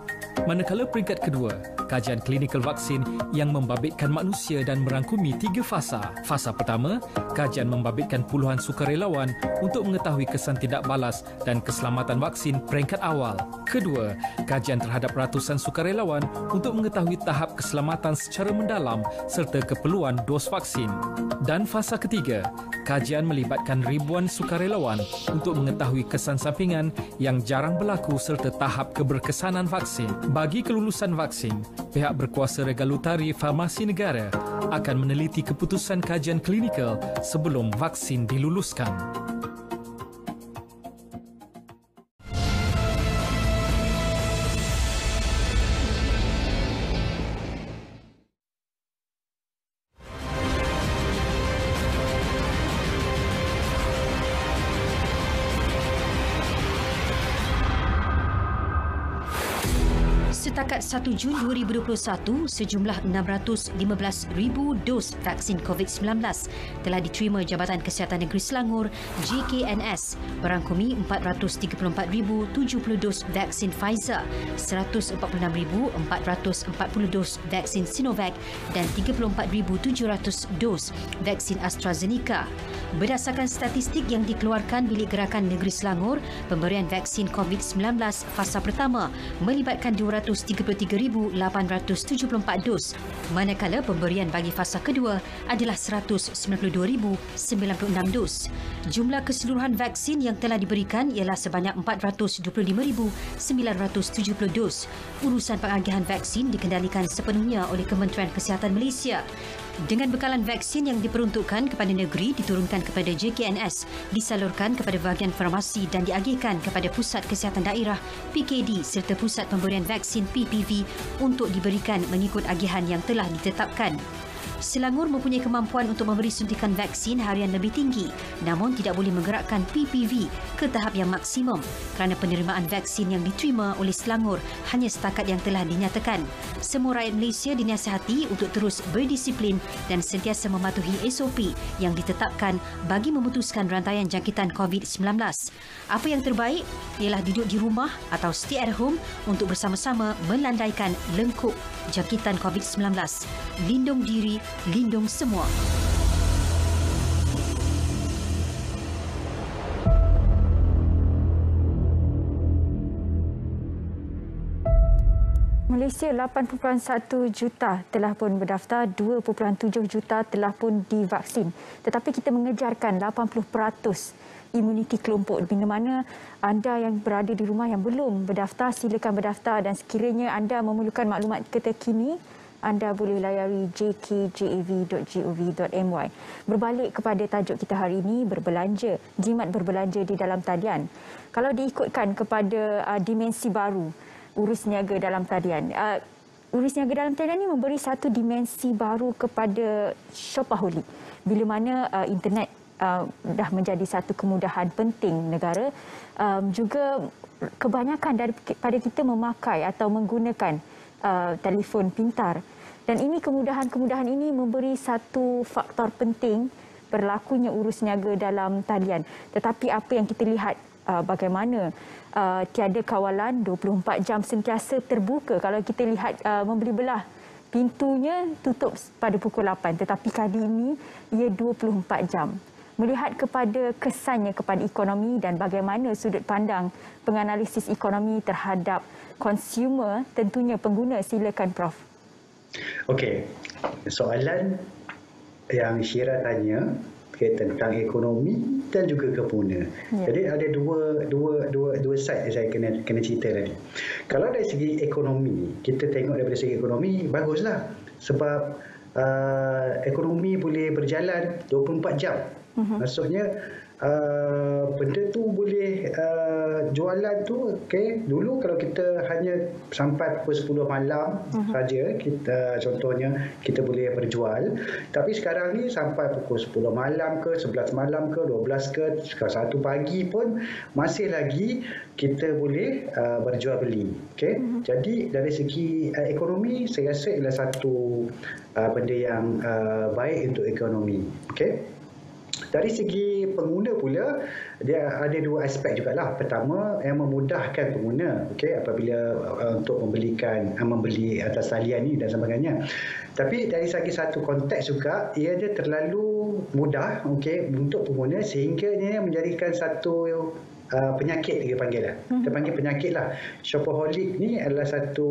Manakala peringkat kedua, kajian klinikal vaksin yang membabitkan manusia dan merangkumi 3 fasa. Fasa pertama, kajian membabitkan puluhan sukarelawan untuk mengetahui kesan tidak balas dan keselamatan vaksin peringkat awal. Kedua, kajian terhadap ratusan sukarelawan untuk mengetahui tahap keselamatan secara mendalam serta keperluan dos vaksin. Dan fasa ketiga, kajian melibatkan ribuan sukarelawan untuk mengetahui kesan sampingan yang jarang berlaku serta tahap keberkesanan vaksin. Bagi kelulusan vaksin, pihak berkuasa regulatory farmasi negara akan meneliti keputusan kajian klinikal sebelum vaksin diluluskan. Setakat 1 Jun 2021, sejumlah 615,000 dos vaksin COVID-19 telah diterima Jabatan Kesihatan Negeri Selangor JKNS, berangkumi 434,070 dos vaksin Pfizer, 146,440 dos vaksin Sinovac dan 34,700 dos vaksin AstraZeneca. Berdasarkan statistik yang dikeluarkan Bilik Gerakan Negeri Selangor, pemberian vaksin COVID-19 fasa pertama melibatkan 230 133,874 dos, manakala pemberian bagi fasa kedua adalah 192,096 dos. Jumlah keseluruhan vaksin yang telah diberikan ialah sebanyak 425,970 dos. Urusan pengagihan vaksin dikendalikan sepenuhnya oleh Kementerian Kesihatan Malaysia. Dengan bekalan vaksin yang diperuntukkan kepada negeri diturunkan kepada JKNS, disalurkan kepada bahagian farmasi dan diagihkan kepada Pusat Kesihatan Daerah PKD serta Pusat Pemberian Vaksin PPV untuk diberikan mengikut agihan yang telah ditetapkan. Selangor mempunyai kemampuan untuk memberi suntikan vaksin harian lebih tinggi, namun tidak boleh menggerakkan PPV ke tahap yang maksimum kerana penerimaan vaksin yang diterima oleh Selangor hanya setakat yang telah dinyatakan. Semua rakyat Malaysia dinasihati untuk terus berdisiplin dan sentiasa mematuhi SOP yang ditetapkan bagi memutuskan rantaian jangkitan COVID-19. Apa yang terbaik ialah duduk di rumah atau stay at home untuk bersama-sama melandaikan lengkup jangkitan COVID-19. Lindung diri, lindung semua. Malaysia 8.1 juta telah pun berdaftar, 2.7 juta telah pun divaksin. Tetapi kita mengejarkan 80% imuniti kelompok. Di mana anda yang berada di rumah yang belum berdaftar, silakan berdaftar, dan sekiranya anda memerlukan maklumat terkini, anda boleh layari jkjav.gov.my. Berbalik kepada tajuk kita hari ini, berbelanja, jimat berbelanja di dalam talian. Kalau diikutkan kepada dimensi baru, urus niaga dalam talian. Urus niaga dalam talian ini memberi satu dimensi baru kepada shopaholic. Bila mana internet dah menjadi satu kemudahan penting negara, juga kebanyakan daripada kita memakai atau menggunakan telefon pintar, dan ini kemudahan-kemudahan ini memberi satu faktor penting berlakunya urus niaga dalam talian. Tetapi apa yang kita lihat, bagaimana tiada kawalan 24 jam sentiasa terbuka. Kalau kita lihat membeli belah, pintunya tutup pada pukul 8, tetapi kali ini ia 24 jam. Melihat kepada kesannya kepada ekonomi dan bagaimana sudut pandang penganalisis ekonomi terhadap konsumer, tentunya pengguna, silakan Prof. Okey, soalan yang Syira tanya tentang ekonomi dan juga kepuna. Ya. Jadi ada dua side yang saya kena cerita tadi. Kalau dari segi ekonomi, kita tengok daripada segi ekonomi, baguslah. Sebab ekonomi boleh berjalan 24 jam. Maksudnya benda tu boleh jualan tu, okey, dulu kalau kita hanya sampai pukul 10 malam saja, kita contohnya kita boleh berjual, tapi sekarang ni sampai pukul 10 malam ke 11 malam ke 12 ke 1 pagi pun masih lagi kita boleh berjual beli, okey. Jadi dari segi ekonomi, saya rasa ialah satu benda yang baik untuk ekonomi, okey. Dari segi pengguna pula, dia ada dua aspek jugalah. Pertama, yang memudahkan pengguna, okey, apabila untuk membeli atas talian ni dan sebagainya. Tapi dari segi satu konteks juga, ia dia terlalu mudah, okey, untuk pengguna sehingga dia menjadikan satu penyakit dia panggil lah. Kita panggil penyakit lah. Shopaholic ni adalah satu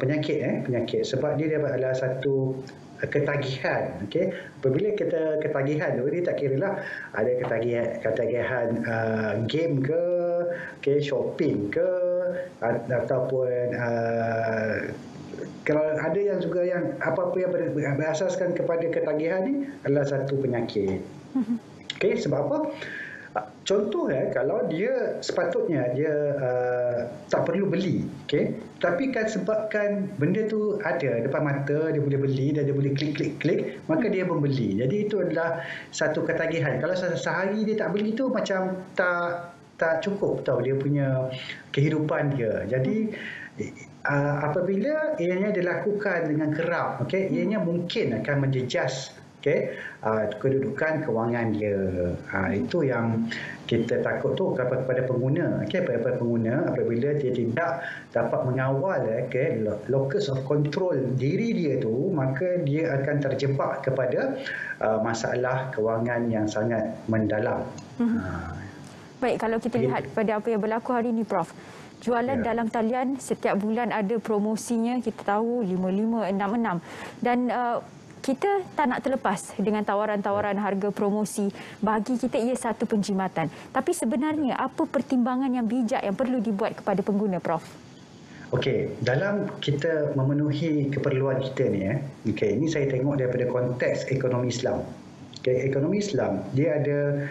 penyakit sebab dia adalah satu ketagihan, okey. Apabila kita ketagihan tu, dia tak kiralah ada ketagihan game ke, okey, shopping ke, ataupun kalau ada yang juga yang apa-apa yang berasaskan kepada ketagihan ni adalah satu penyakit. Okey, sebab apa? Contoh kalau dia sepatutnya dia tak perlu beli, okey, tapi kan sebabkan benda tu ada depan mata, dia boleh beli dan dia boleh klik, maka dia membeli. Jadi itu adalah satu ketagihan. Kalau sehari dia tak beli tu macam tak cukup tahu dia punya kehidupan dia. Jadi apabila ianya dilakukan dengan kerap, okey, ianya mungkin akan menjejas, okey, kedudukan kewangan dia. Itu yang kita takut tu kepada pengguna, okey, kepada pengguna apabila dia tidak dapat mengawal, okey, locus of control diri dia tu, maka dia akan terjebak kepada masalah kewangan yang sangat mendalam. Baik, kalau kita lihat pada apa yang berlaku hari ini, Prof, jualan dalam talian setiap bulan ada promosinya, kita tahu 5566 dan kita tak nak terlepas dengan tawaran-tawaran harga promosi. Bagi kita ia satu penjimatan. Tapi sebenarnya apa pertimbangan yang bijak yang perlu dibuat kepada pengguna, Prof? Okey, dalam kita memenuhi keperluan kita ni, ini saya tengok daripada konteks ekonomi Islam. Ekonomi Islam, dia ada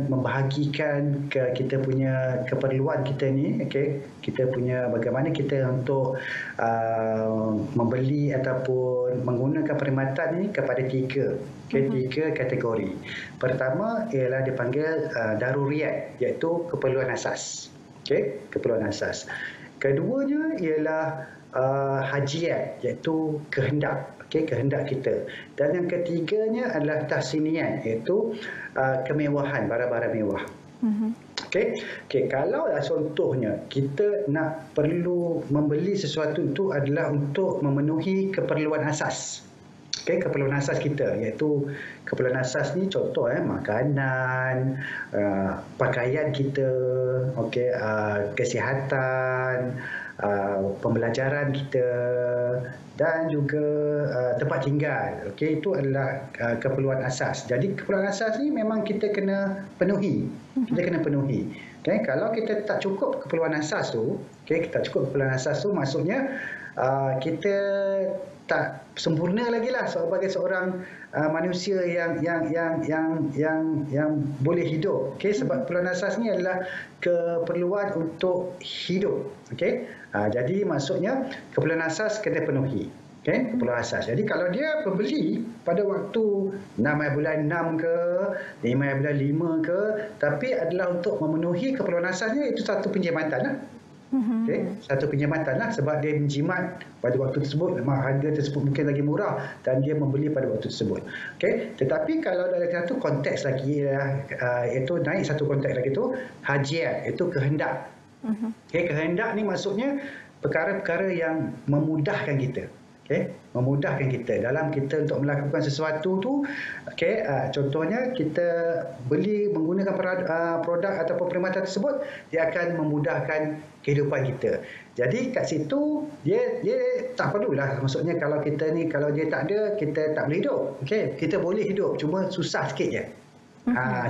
membahagikan ke kita punya keperluan kita ni, kita punya bagaimana kita untuk membeli ataupun menggunakan perkhidmatan ni kepada tiga kategori. Pertama ialah dipanggil daruriyat, iaitu keperluan asas. Keperluan asas. Keduanya ialah hajiyat, iaitu kehendak. Kehendak kita. Dan yang ketiganya adalah tahsinian, iaitu kemewahan, barang-barang mewah. Kalau contohnya kita nak perlu membeli sesuatu itu adalah untuk memenuhi keperluan asas. Keperluan asas kita, iaitu keperluan asas ni contoh makanan, pakaian kita, kesihatan, pembelajaran kita dan juga tempat tinggal. Itu adalah keperluan asas. Jadi keperluan asas ni memang kita kena penuhi. Kalau kita tak cukup keperluan asas tu, maksudnya kita tak sempurna lagi lah sebagai seorang manusia yang boleh hidup. Sebab keperluan asas ni adalah keperluan untuk hidup. Jadi maksudnya keperluan asas kena penuhi. Keperluan asas. Jadi kalau dia pembeli pada waktu 6 bulan 6 ke 5 bulan 5 ke, tapi adalah untuk memenuhi keperluan asasnya, itu satu penjimatan lah. Satu penjimatan lah, sebab dia menjimat pada waktu tersebut, memang harga tersebut mungkin lagi murah dan dia membeli pada waktu tersebut. Tetapi kalau dalam satu konteks lagi, iaitu naik satu konteks lagi tu, hajiyat, itu kehendak. Kehendak ni maksudnya perkara-perkara yang memudahkan kita. Memudahkan kita dalam kita untuk melakukan sesuatu tu. Contohnya kita beli menggunakan produk ataupun perkhidmatan tersebut, dia akan memudahkan kehidupan kita. Jadi kat situ dia tak perlulah, maksudnya kalau kita ni, kalau dia tak ada, kita tak boleh hidup. Kita boleh hidup, cuma susah sikit je.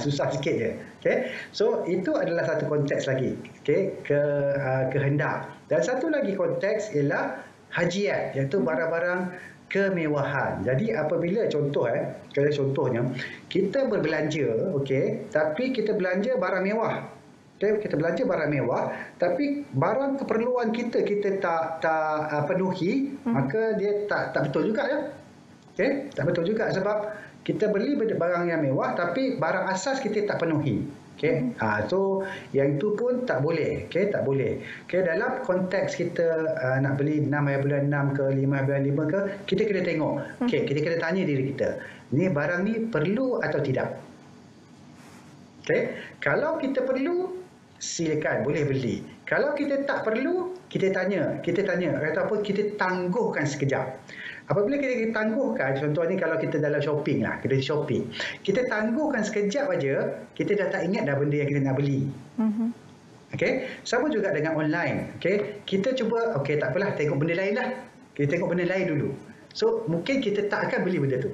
Susah sikit je. So itu adalah satu konteks lagi. Kehendak. Dan satu lagi konteks ialah hajiyat, iaitu barang-barang kemewahan. Jadi apabila contohnya kita berbelanja, tapi kita belanja barang mewah. Kita belanja barang mewah, tapi barang keperluan kita tak penuhi, maka dia tak betul juga ya. Tak betul juga, sebab kita beli barang yang mewah tapi barang asas kita tak penuhi. So yang itu pun tak boleh. Tak boleh. Dalam konteks kita nak beli 6 bulan 6 ke 5 bulan 5 ke, kita kena tengok. Kita kena tanya diri kita, ni barang ni perlu atau tidak. Kalau kita perlu, silakan boleh beli. Kalau kita tak perlu, kita tanya ataupun kita tangguhkan sekejap. Apabila kita tangguhkan, contohnya kalau kita dalam shopping lah, kita shopping, kita tangguhkan sekejap aja, kita dah tak ingat dah benda yang kita nak beli. Sama juga dengan online. Kita cuba, tak apalah, tengok benda lain lah. Kita tengok benda lain dulu. So mungkin kita tak akan beli benda tu.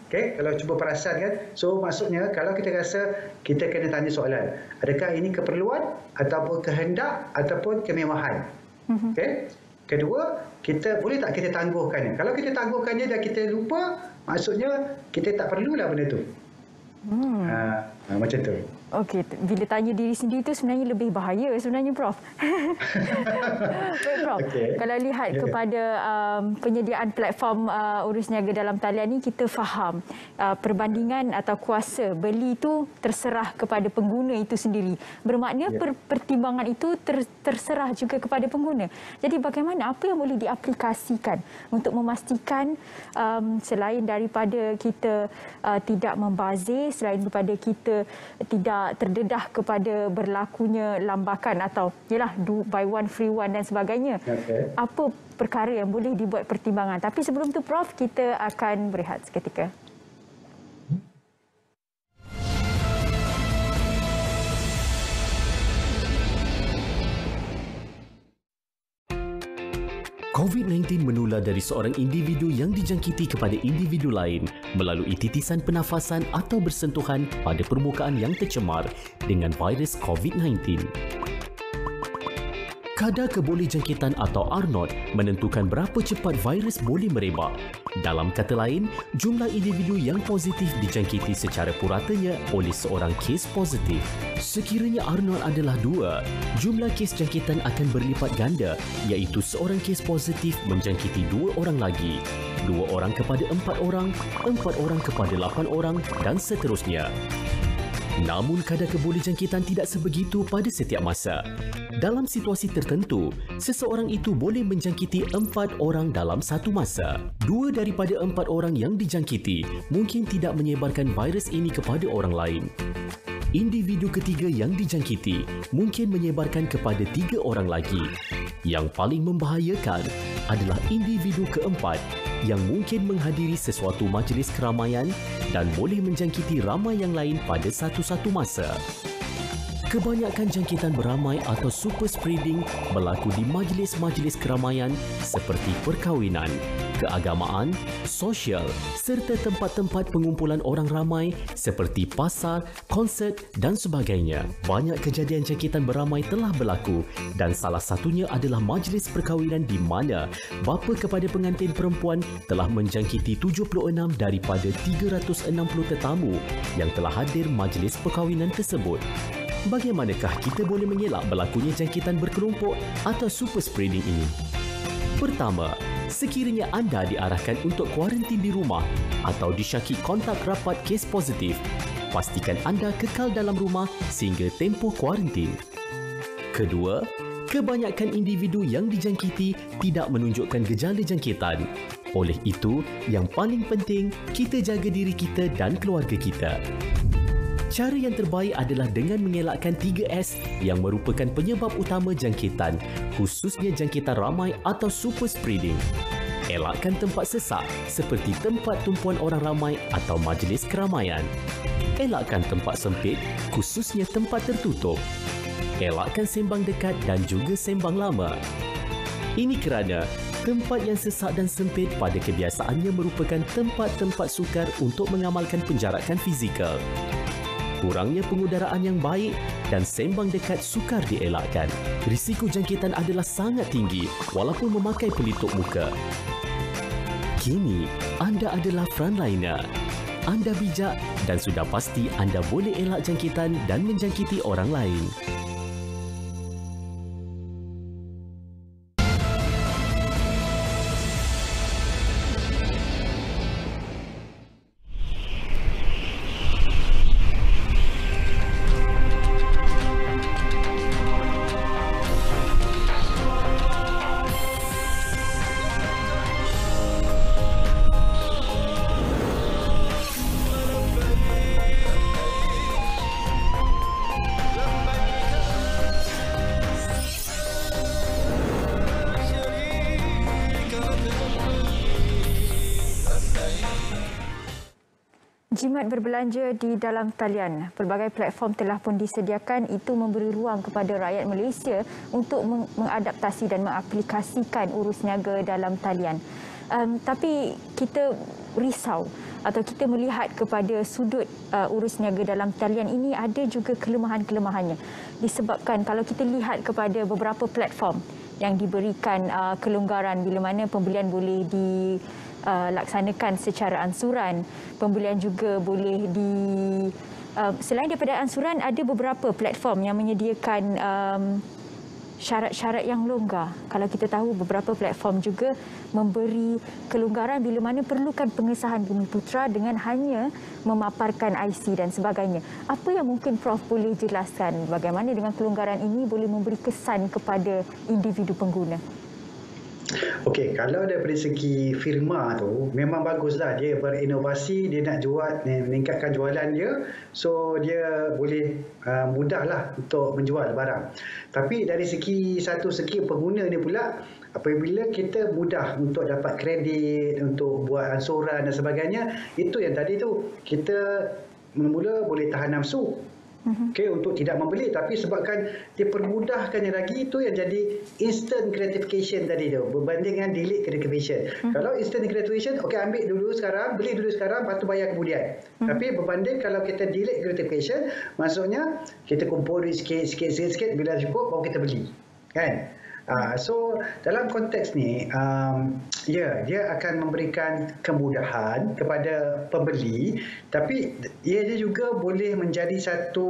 Kalau cuba perasan kan. So maksudnya kalau kita rasa, kita kena tanya soalan, adakah ini keperluan ataupun kehendak ataupun kemewahan. Kedua, kita boleh tak kita tangguhkannya. Kalau kita tangguhkannya dan kita lupa, maksudnya kita tak perlulah benda tu. Macam tu. Okey, bila tanya diri sendiri itu sebenarnya lebih bahaya sebenarnya, Prof. Baik, Prof. Kalau lihat kepada penyediaan platform urus niaga dalam talian ni, kita faham perbandingan atau kuasa beli itu terserah kepada pengguna itu sendiri. Bermakna pertimbangan itu terserah juga kepada pengguna. Jadi bagaimana, apa yang boleh diaplikasikan untuk memastikan selain daripada kita tidak membazir, selain daripada kita tidak terdedah kepada berlakunya lambakan atau buy one free one dan sebagainya. Apa perkara yang boleh dibuat pertimbangan? Tapi sebelum tu, Prof, kita akan berehat seketika. COVID-19 menular dari seorang individu yang dijangkiti kepada individu lain melalui titisan pernafasan atau bersentuhan pada permukaan yang tercemar dengan virus COVID-19. Kadar kebolehjangkitan atau R0 menentukan berapa cepat virus boleh merebak. Dalam kata lain, jumlah individu yang positif dijangkiti secara puratanya oleh seorang kes positif. Sekiranya R0 adalah 2, jumlah kes jangkitan akan berlipat ganda, iaitu seorang kes positif menjangkiti 2 orang lagi, 2 orang kepada 4 orang, 4 orang kepada 8 orang dan seterusnya. Namun kadar kebolehjangkitan tidak sebegitu pada setiap masa. Dalam situasi tertentu, seseorang itu boleh menjangkiti 4 orang dalam satu masa. 2 daripada 4 orang yang dijangkiti mungkin tidak menyebarkan virus ini kepada orang lain. Individu ketiga yang dijangkiti mungkin menyebarkan kepada 3 orang lagi. Yang paling membahayakan adalah individu keempat yang mungkin menghadiri sesuatu majlis keramaian dan boleh menjangkiti ramai yang lain pada satu-satu masa. Kebanyakan jangkitan beramai atau super spreading berlaku di majlis-majlis keramaian seperti perkahwinan, keagamaan, sosial serta tempat-tempat pengumpulan orang ramai seperti pasar, konsert dan sebagainya. Banyak kejadian jangkitan beramai telah berlaku dan salah satunya adalah majlis perkahwinan di mana bapa kepada pengantin perempuan telah menjangkiti 76 daripada 360 tetamu yang telah hadir majlis perkahwinan tersebut. Bagaimanakah kita boleh mengelak berlakunya jangkitan berkelompok atau super spreading ini? Pertama, sekiranya anda diarahkan untuk kuarantin di rumah atau disyaki kontak rapat kes positif, pastikan anda kekal dalam rumah sehingga tempoh kuarantin. Kedua, kebanyakan individu yang dijangkiti tidak menunjukkan gejala jangkitan. Oleh itu, yang paling penting, kita jaga diri kita dan keluarga kita. Cara yang terbaik adalah dengan mengelakkan 3S yang merupakan penyebab utama jangkitan, khususnya jangkitan ramai atau super spreading. Elakkan tempat sesak seperti tempat tumpuan orang ramai atau majlis keramaian. Elakkan tempat sempit, khususnya tempat tertutup. Elakkan sembang dekat dan juga sembang lama. Ini kerana tempat yang sesak dan sempit pada kebiasaannya merupakan tempat-tempat sukar untuk mengamalkan penjarakan fizikal. Kurangnya pengudaraan yang baik dan sembang dekat sukar dielakkan. Risiko jangkitan adalah sangat tinggi walaupun memakai pelitup muka. Kini, anda adalah frontliner. Anda bijak dan sudah pasti anda boleh elak jangkitan dan menjangkiti orang lain. Jimat berbelanja di dalam talian. Pelbagai platform telah pun disediakan, itu memberi ruang kepada rakyat Malaysia untuk mengadaptasi dan mengaplikasikan urus niaga dalam talian. Tapi kita risau atau kita melihat kepada sudut urus niaga dalam talian ini ada juga kelemahan-kelemahannya. Disebabkan kalau kita lihat kepada beberapa platform yang diberikan kelonggaran bila mana pembelian boleh dilaksanakan secara ansuran, pembelian juga boleh selain daripada ansuran, ada beberapa platform yang menyediakan syarat-syarat yang longgar. Kalau kita tahu, beberapa platform juga memberi kelonggaran bila mana perlukan pengesahan Bumiputera dengan hanya memaparkan IC dan sebagainya. Apa yang mungkin Prof boleh jelaskan bagaimana dengan kelonggaran ini boleh memberi kesan kepada individu pengguna? Okey, kalau daripada segi firma tu memang baguslah, dia berinovasi, dia nak jual, meningkatkan jualan dia, so dia boleh mudahlah untuk menjual barang. Tapi dari segi pengguna ni pula, apabila kita mudah untuk dapat kredit, untuk buat ansuran dan sebagainya, itu yang tadi tu kita mula-mula boleh tahan nafsu. Okey, untuk tidak membeli, tapi sebabkan dipermudahkannya lagi, itu yang jadi instant gratification tadi tu berbanding dengan delayed gratification. Kalau instant gratification, okey, ambil dulu sekarang, beli dulu sekarang, lepas tu bayar kemudian. Tapi berbanding kalau kita delayed gratification, maksudnya kita kumpul duit sikit, bila cukup baru kita beli, kan? So dalam konteks ni, dia akan memberikan kemudahan kepada pembeli, tapi ia juga boleh menjadi satu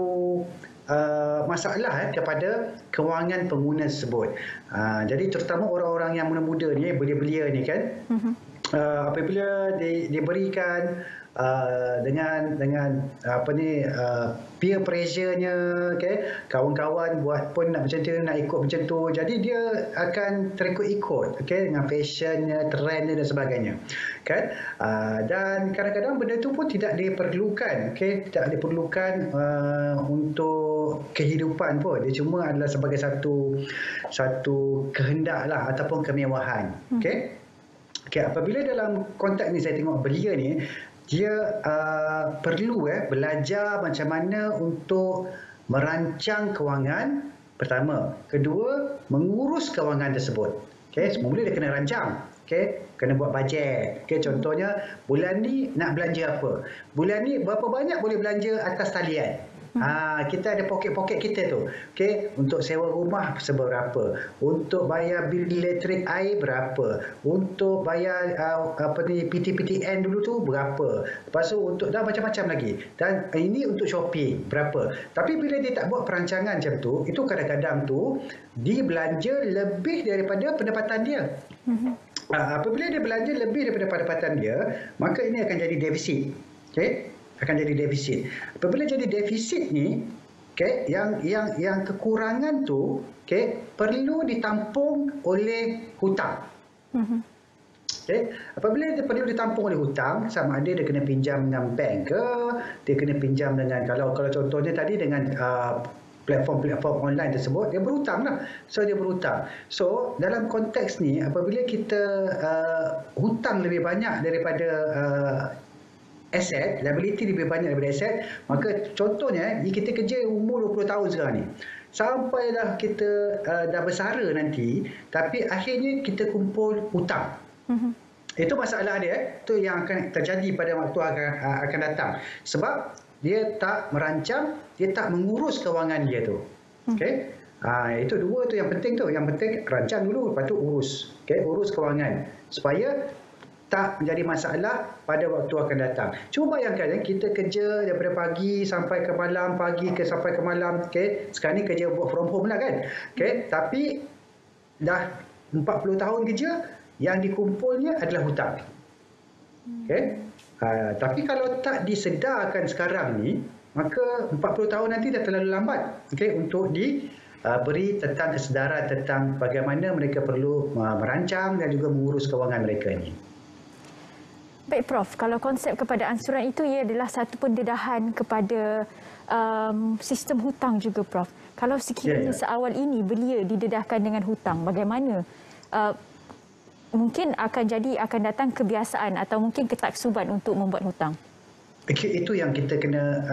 masalah kepada kewangan pengguna tersebut. Jadi terutama orang-orang yang muda-muda ni, belia-belia ni kan, apabila diberikan dengan peer pressure-nya, okay, kawan-kawan buat pun nak macam tu, nak ikut macam tu, jadi dia akan terikut-ikut, okay, dengan fashionnya, trendnya dan sebagainya, kan. Dan kadang-kadang benda tu pun tidak diperlukan, okay, tidak diperlukan untuk kehidupan pun, dia cuma adalah sebagai satu kehendak lah ataupun kemewahan, okay. Okay, apabila dalam konteks ni saya tengok belia ni, dia perlu belajar macam mana untuk merancang kewangan pertama. Kedua, mengurus kewangan tersebut. Okay, semula dia kena rancang. Okay, kena buat bajet. Okay, contohnya bulan ni nak belanja apa? Bulan ni berapa banyak boleh belanja atas talian? Kita ada poket-poket kita tu. Okay, untuk sewa rumah seberapa, untuk bayar bil elektrik air berapa, untuk bayar PTPTN dulu tu berapa, lepas tu untuk dah macam-macam lagi, dan ini untuk shopping berapa. Tapi bila dia tak buat perancangan macam tu, itu kadang-kadang tu dia belanja lebih daripada pendapatan dia. Apabila dia belanja lebih daripada pendapatan dia, maka ini akan jadi defisit. Okay, akan jadi defisit. Apabila jadi defisit ni, okay, yang kekurangan tu, okay, perlu ditampung oleh hutang. Okay, apabila dia perlu ditampung oleh hutang, sama ada dia kena pinjam dengan bank ke, dia kena pinjam dengan, kalau contohnya tadi dengan platform online tersebut, dia berhutang lah. So dia berhutang. So dalam konteks ni, apabila kita hutang lebih banyak daripada aset, liability lebih banyak daripada aset, maka contohnya kita kerja umur 20 tahun sekarang ni, sampailah kita dah bersara nanti, tapi akhirnya kita kumpul hutang. Itu masalah dia, itu yang akan terjadi pada waktu akan datang, sebab dia tak merancang, dia tak mengurus kewangan dia tu. Okay? Itu dua tu yang penting tu. Yang penting rancang dulu, lepas tu urus. Okay? Urus kewangan supaya tak menjadi masalah pada waktu akan datang. Cuba bayangkan, kita kerja daripada pagi sampai ke malam, sampai ke malam. Okay? Sekarang ni kerja work from home lah kan. Okay? Tapi dah 40 tahun kerja, yang dikumpulnya adalah hutang. Okay? Tapi kalau tak disedarkan sekarang ni, maka 40 tahun nanti dah terlalu lambat, okay, untuk diberi tentang kesedaran tentang bagaimana mereka perlu merancang dan juga mengurus kewangan mereka ni. Baik Prof, kalau konsep kepada ansuran itu ia adalah satu pendedahan kepada sistem hutang juga Prof. Kalau sekiranya seawal ini belia didedahkan dengan hutang, bagaimana? Mungkin akan datang kebiasaan atau mungkin ketaksuban untuk membuat hutang. Okay, itu yang kita kena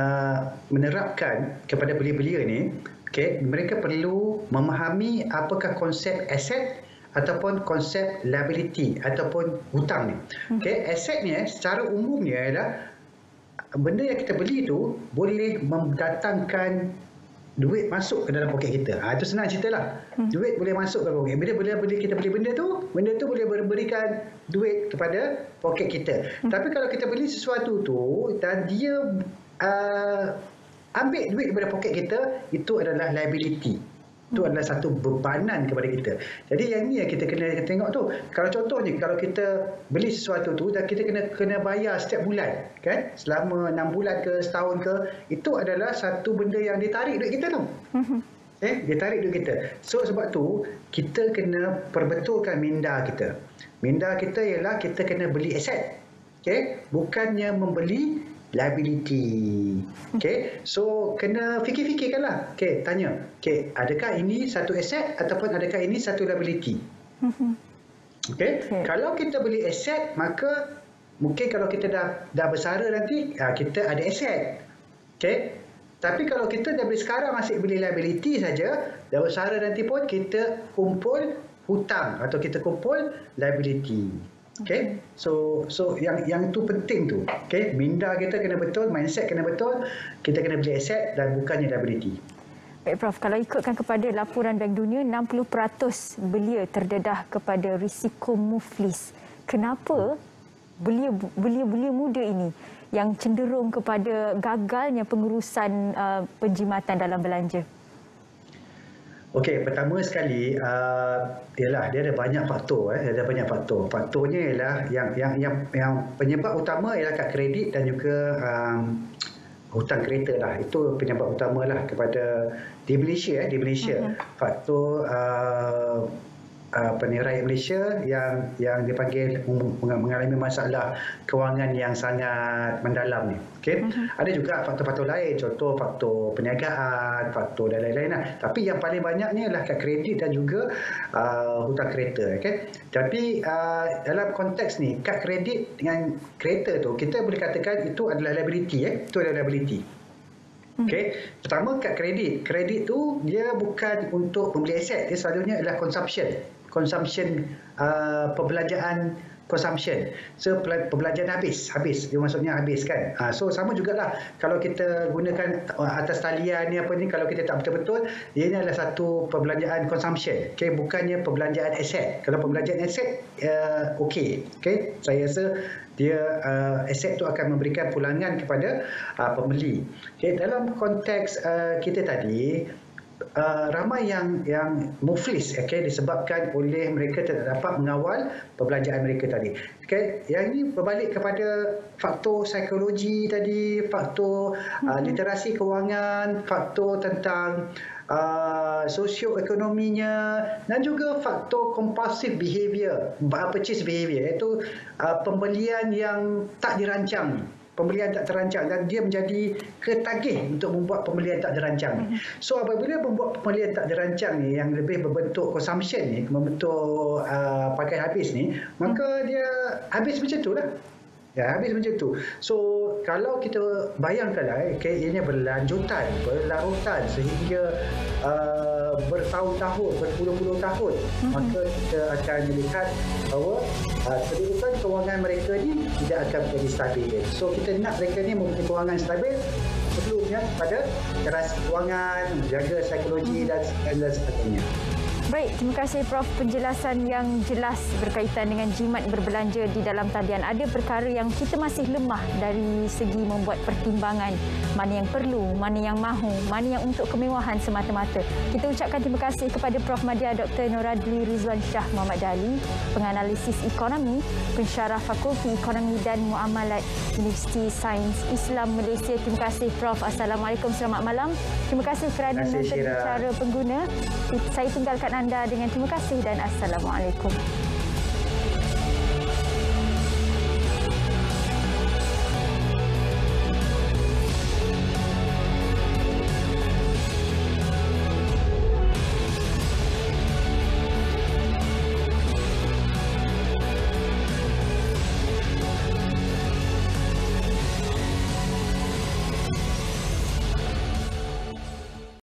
menerapkan kepada belia-belia ni. Okay, mereka perlu memahami apakah konsep aset ataupun konsep liability ataupun hutang ni. Okay, aset ni secara umumnya adalah benda yang kita beli tu boleh mendatangkan duit masuk ke dalam poket kita. Itu senang cerita lah. Duit boleh masuk ke poket. Bila kita beli benda tu boleh memberikan duit kepada poket kita. Tapi kalau kita beli sesuatu tu dan dia ambil duit daripada poket kita, itu adalah liability. Itu adalah satu bebanan kepada kita. Jadi yang ni yang kita kena tengok tu. Kalau contohnya, kalau kita beli sesuatu tu dan kita kena bayar setiap bulan, kan? Selama 6 bulan ke, setahun ke, itu adalah satu benda yang ditarik duit kita tu. Dia tarik duit kita. So sebab tu, kita kena perbetulkan minda kita. Minda kita ialah kita kena beli aset. Okay? Bukannya membeli liability. Okay, so kena fikir-fikirkanlah. Okay, tanya. Okay, adakah ini satu aset ataupun adakah ini satu liability? Okay, kalau kita beli aset, maka mungkin kalau kita dah bersara nanti, kita ada aset. Okay, Tapi kalau kita dari sekarang masih beli liability saja, dan usaha nanti pun kita kumpul hutang atau kita kumpul liability. Okay? So yang tu penting tu. Okay? Minda kita kena betul, mindset kena betul, kita kena beli aset dan bukannya liability. Baik Prof, kalau ikutkan kepada laporan Bank Dunia, 60% belia terdedah kepada risiko muflis. Kenapa belia-belia muda ini yang cenderung kepada gagalnya pengurusan penjimatan dalam belanja? Okey, pertama sekali ialah dia ada banyak faktor. Ada banyak faktor. Faktornya ialah yang penyebab utama ialah kad kredit dan juga hutang kereta lah. Itu penyebab utama lah kepada di Malaysia. Faktor rakyat Malaysia yang dipanggil mengalami masalah kewangan yang sangat mendalam ni. Okay? Ada juga faktor-faktor lain, contoh faktor perniagaan, faktor dan lain-lain lah. Tapi yang paling banyak ni adalah kad kredit dan juga hutang kereta. Okay? Tapi dalam konteks ni, kad kredit dengan kereta tu, kita boleh katakan itu adalah liability. Itu adalah liability. Okay. Pertama, kad kredit. Kredit tu dia bukan untuk membeli aset. Dia selalunya adalah consumption, perbelanjaan consumption. So perbelanjaan habis. Dia maksudnya habis kan. So sama jugalah kalau kita gunakan atas talian ni apa ni, kalau kita tak betul-betul, dia ni adalah satu perbelanjaan consumption. Okay, bukannya perbelanjaan aset. Kalau perbelanjaan aset okey. Okay, saya rasa dia aset tu akan memberikan pulangan kepada pembeli. Okay, dalam konteks kita tadi, ramai yang muflis, okay, disebabkan oleh mereka tidak dapat mengawal perbelanjaan mereka tadi. Okay, yang ini berbalik kepada faktor psikologi tadi, faktor literasi kewangan, faktor tentang sosioekonominya dan juga faktor compulsive behavior, purchase behavior, iaitu pembelian yang tak dirancang. Pembelian tak terancang dan dia menjadi ketagih untuk membuat pembelian tak dirancang. So apabila membuat pembelian tak dirancang ni yang lebih berbentuk consumption ni, membentuk pakai habis ni, maka dia habis macam tu lah. Ya, habis macam tu. So kalau kita bayangkanlah, okay, ini berlanjutan, berlarutan sehingga bertahun-tahun, berpuluh-puluh tahun, maka kita akan melihat bahawa kedudukan kewangan mereka ni tidak akan menjadi stabil. So kita nak mereka ni mempunyai kewangan stabil, perlunya pada keras kewangan, jaga psikologi dan sebagainya. Baik, terima kasih Prof penjelasan yang jelas berkaitan dengan jimat berbelanja di dalam talian. Ada perkara yang kita masih lemah dari segi membuat pertimbangan mana yang perlu, mana yang mahu, mana yang untuk kemewahan semata-mata. Kita ucapkan terima kasih kepada Prof Madya Dr. Noradli Rizwan Shah Muhammad Dali, penganalisis ekonomi, pensyarah Fakulti Ekonomi dan Muamalat Universiti Sains Islam Malaysia. Terima kasih Prof. Assalamualaikum, selamat malam. Terima kasih kerana menonton Bicara Pengguna. Saya tinggalkan anda dengan terima kasih dan Assalamualaikum.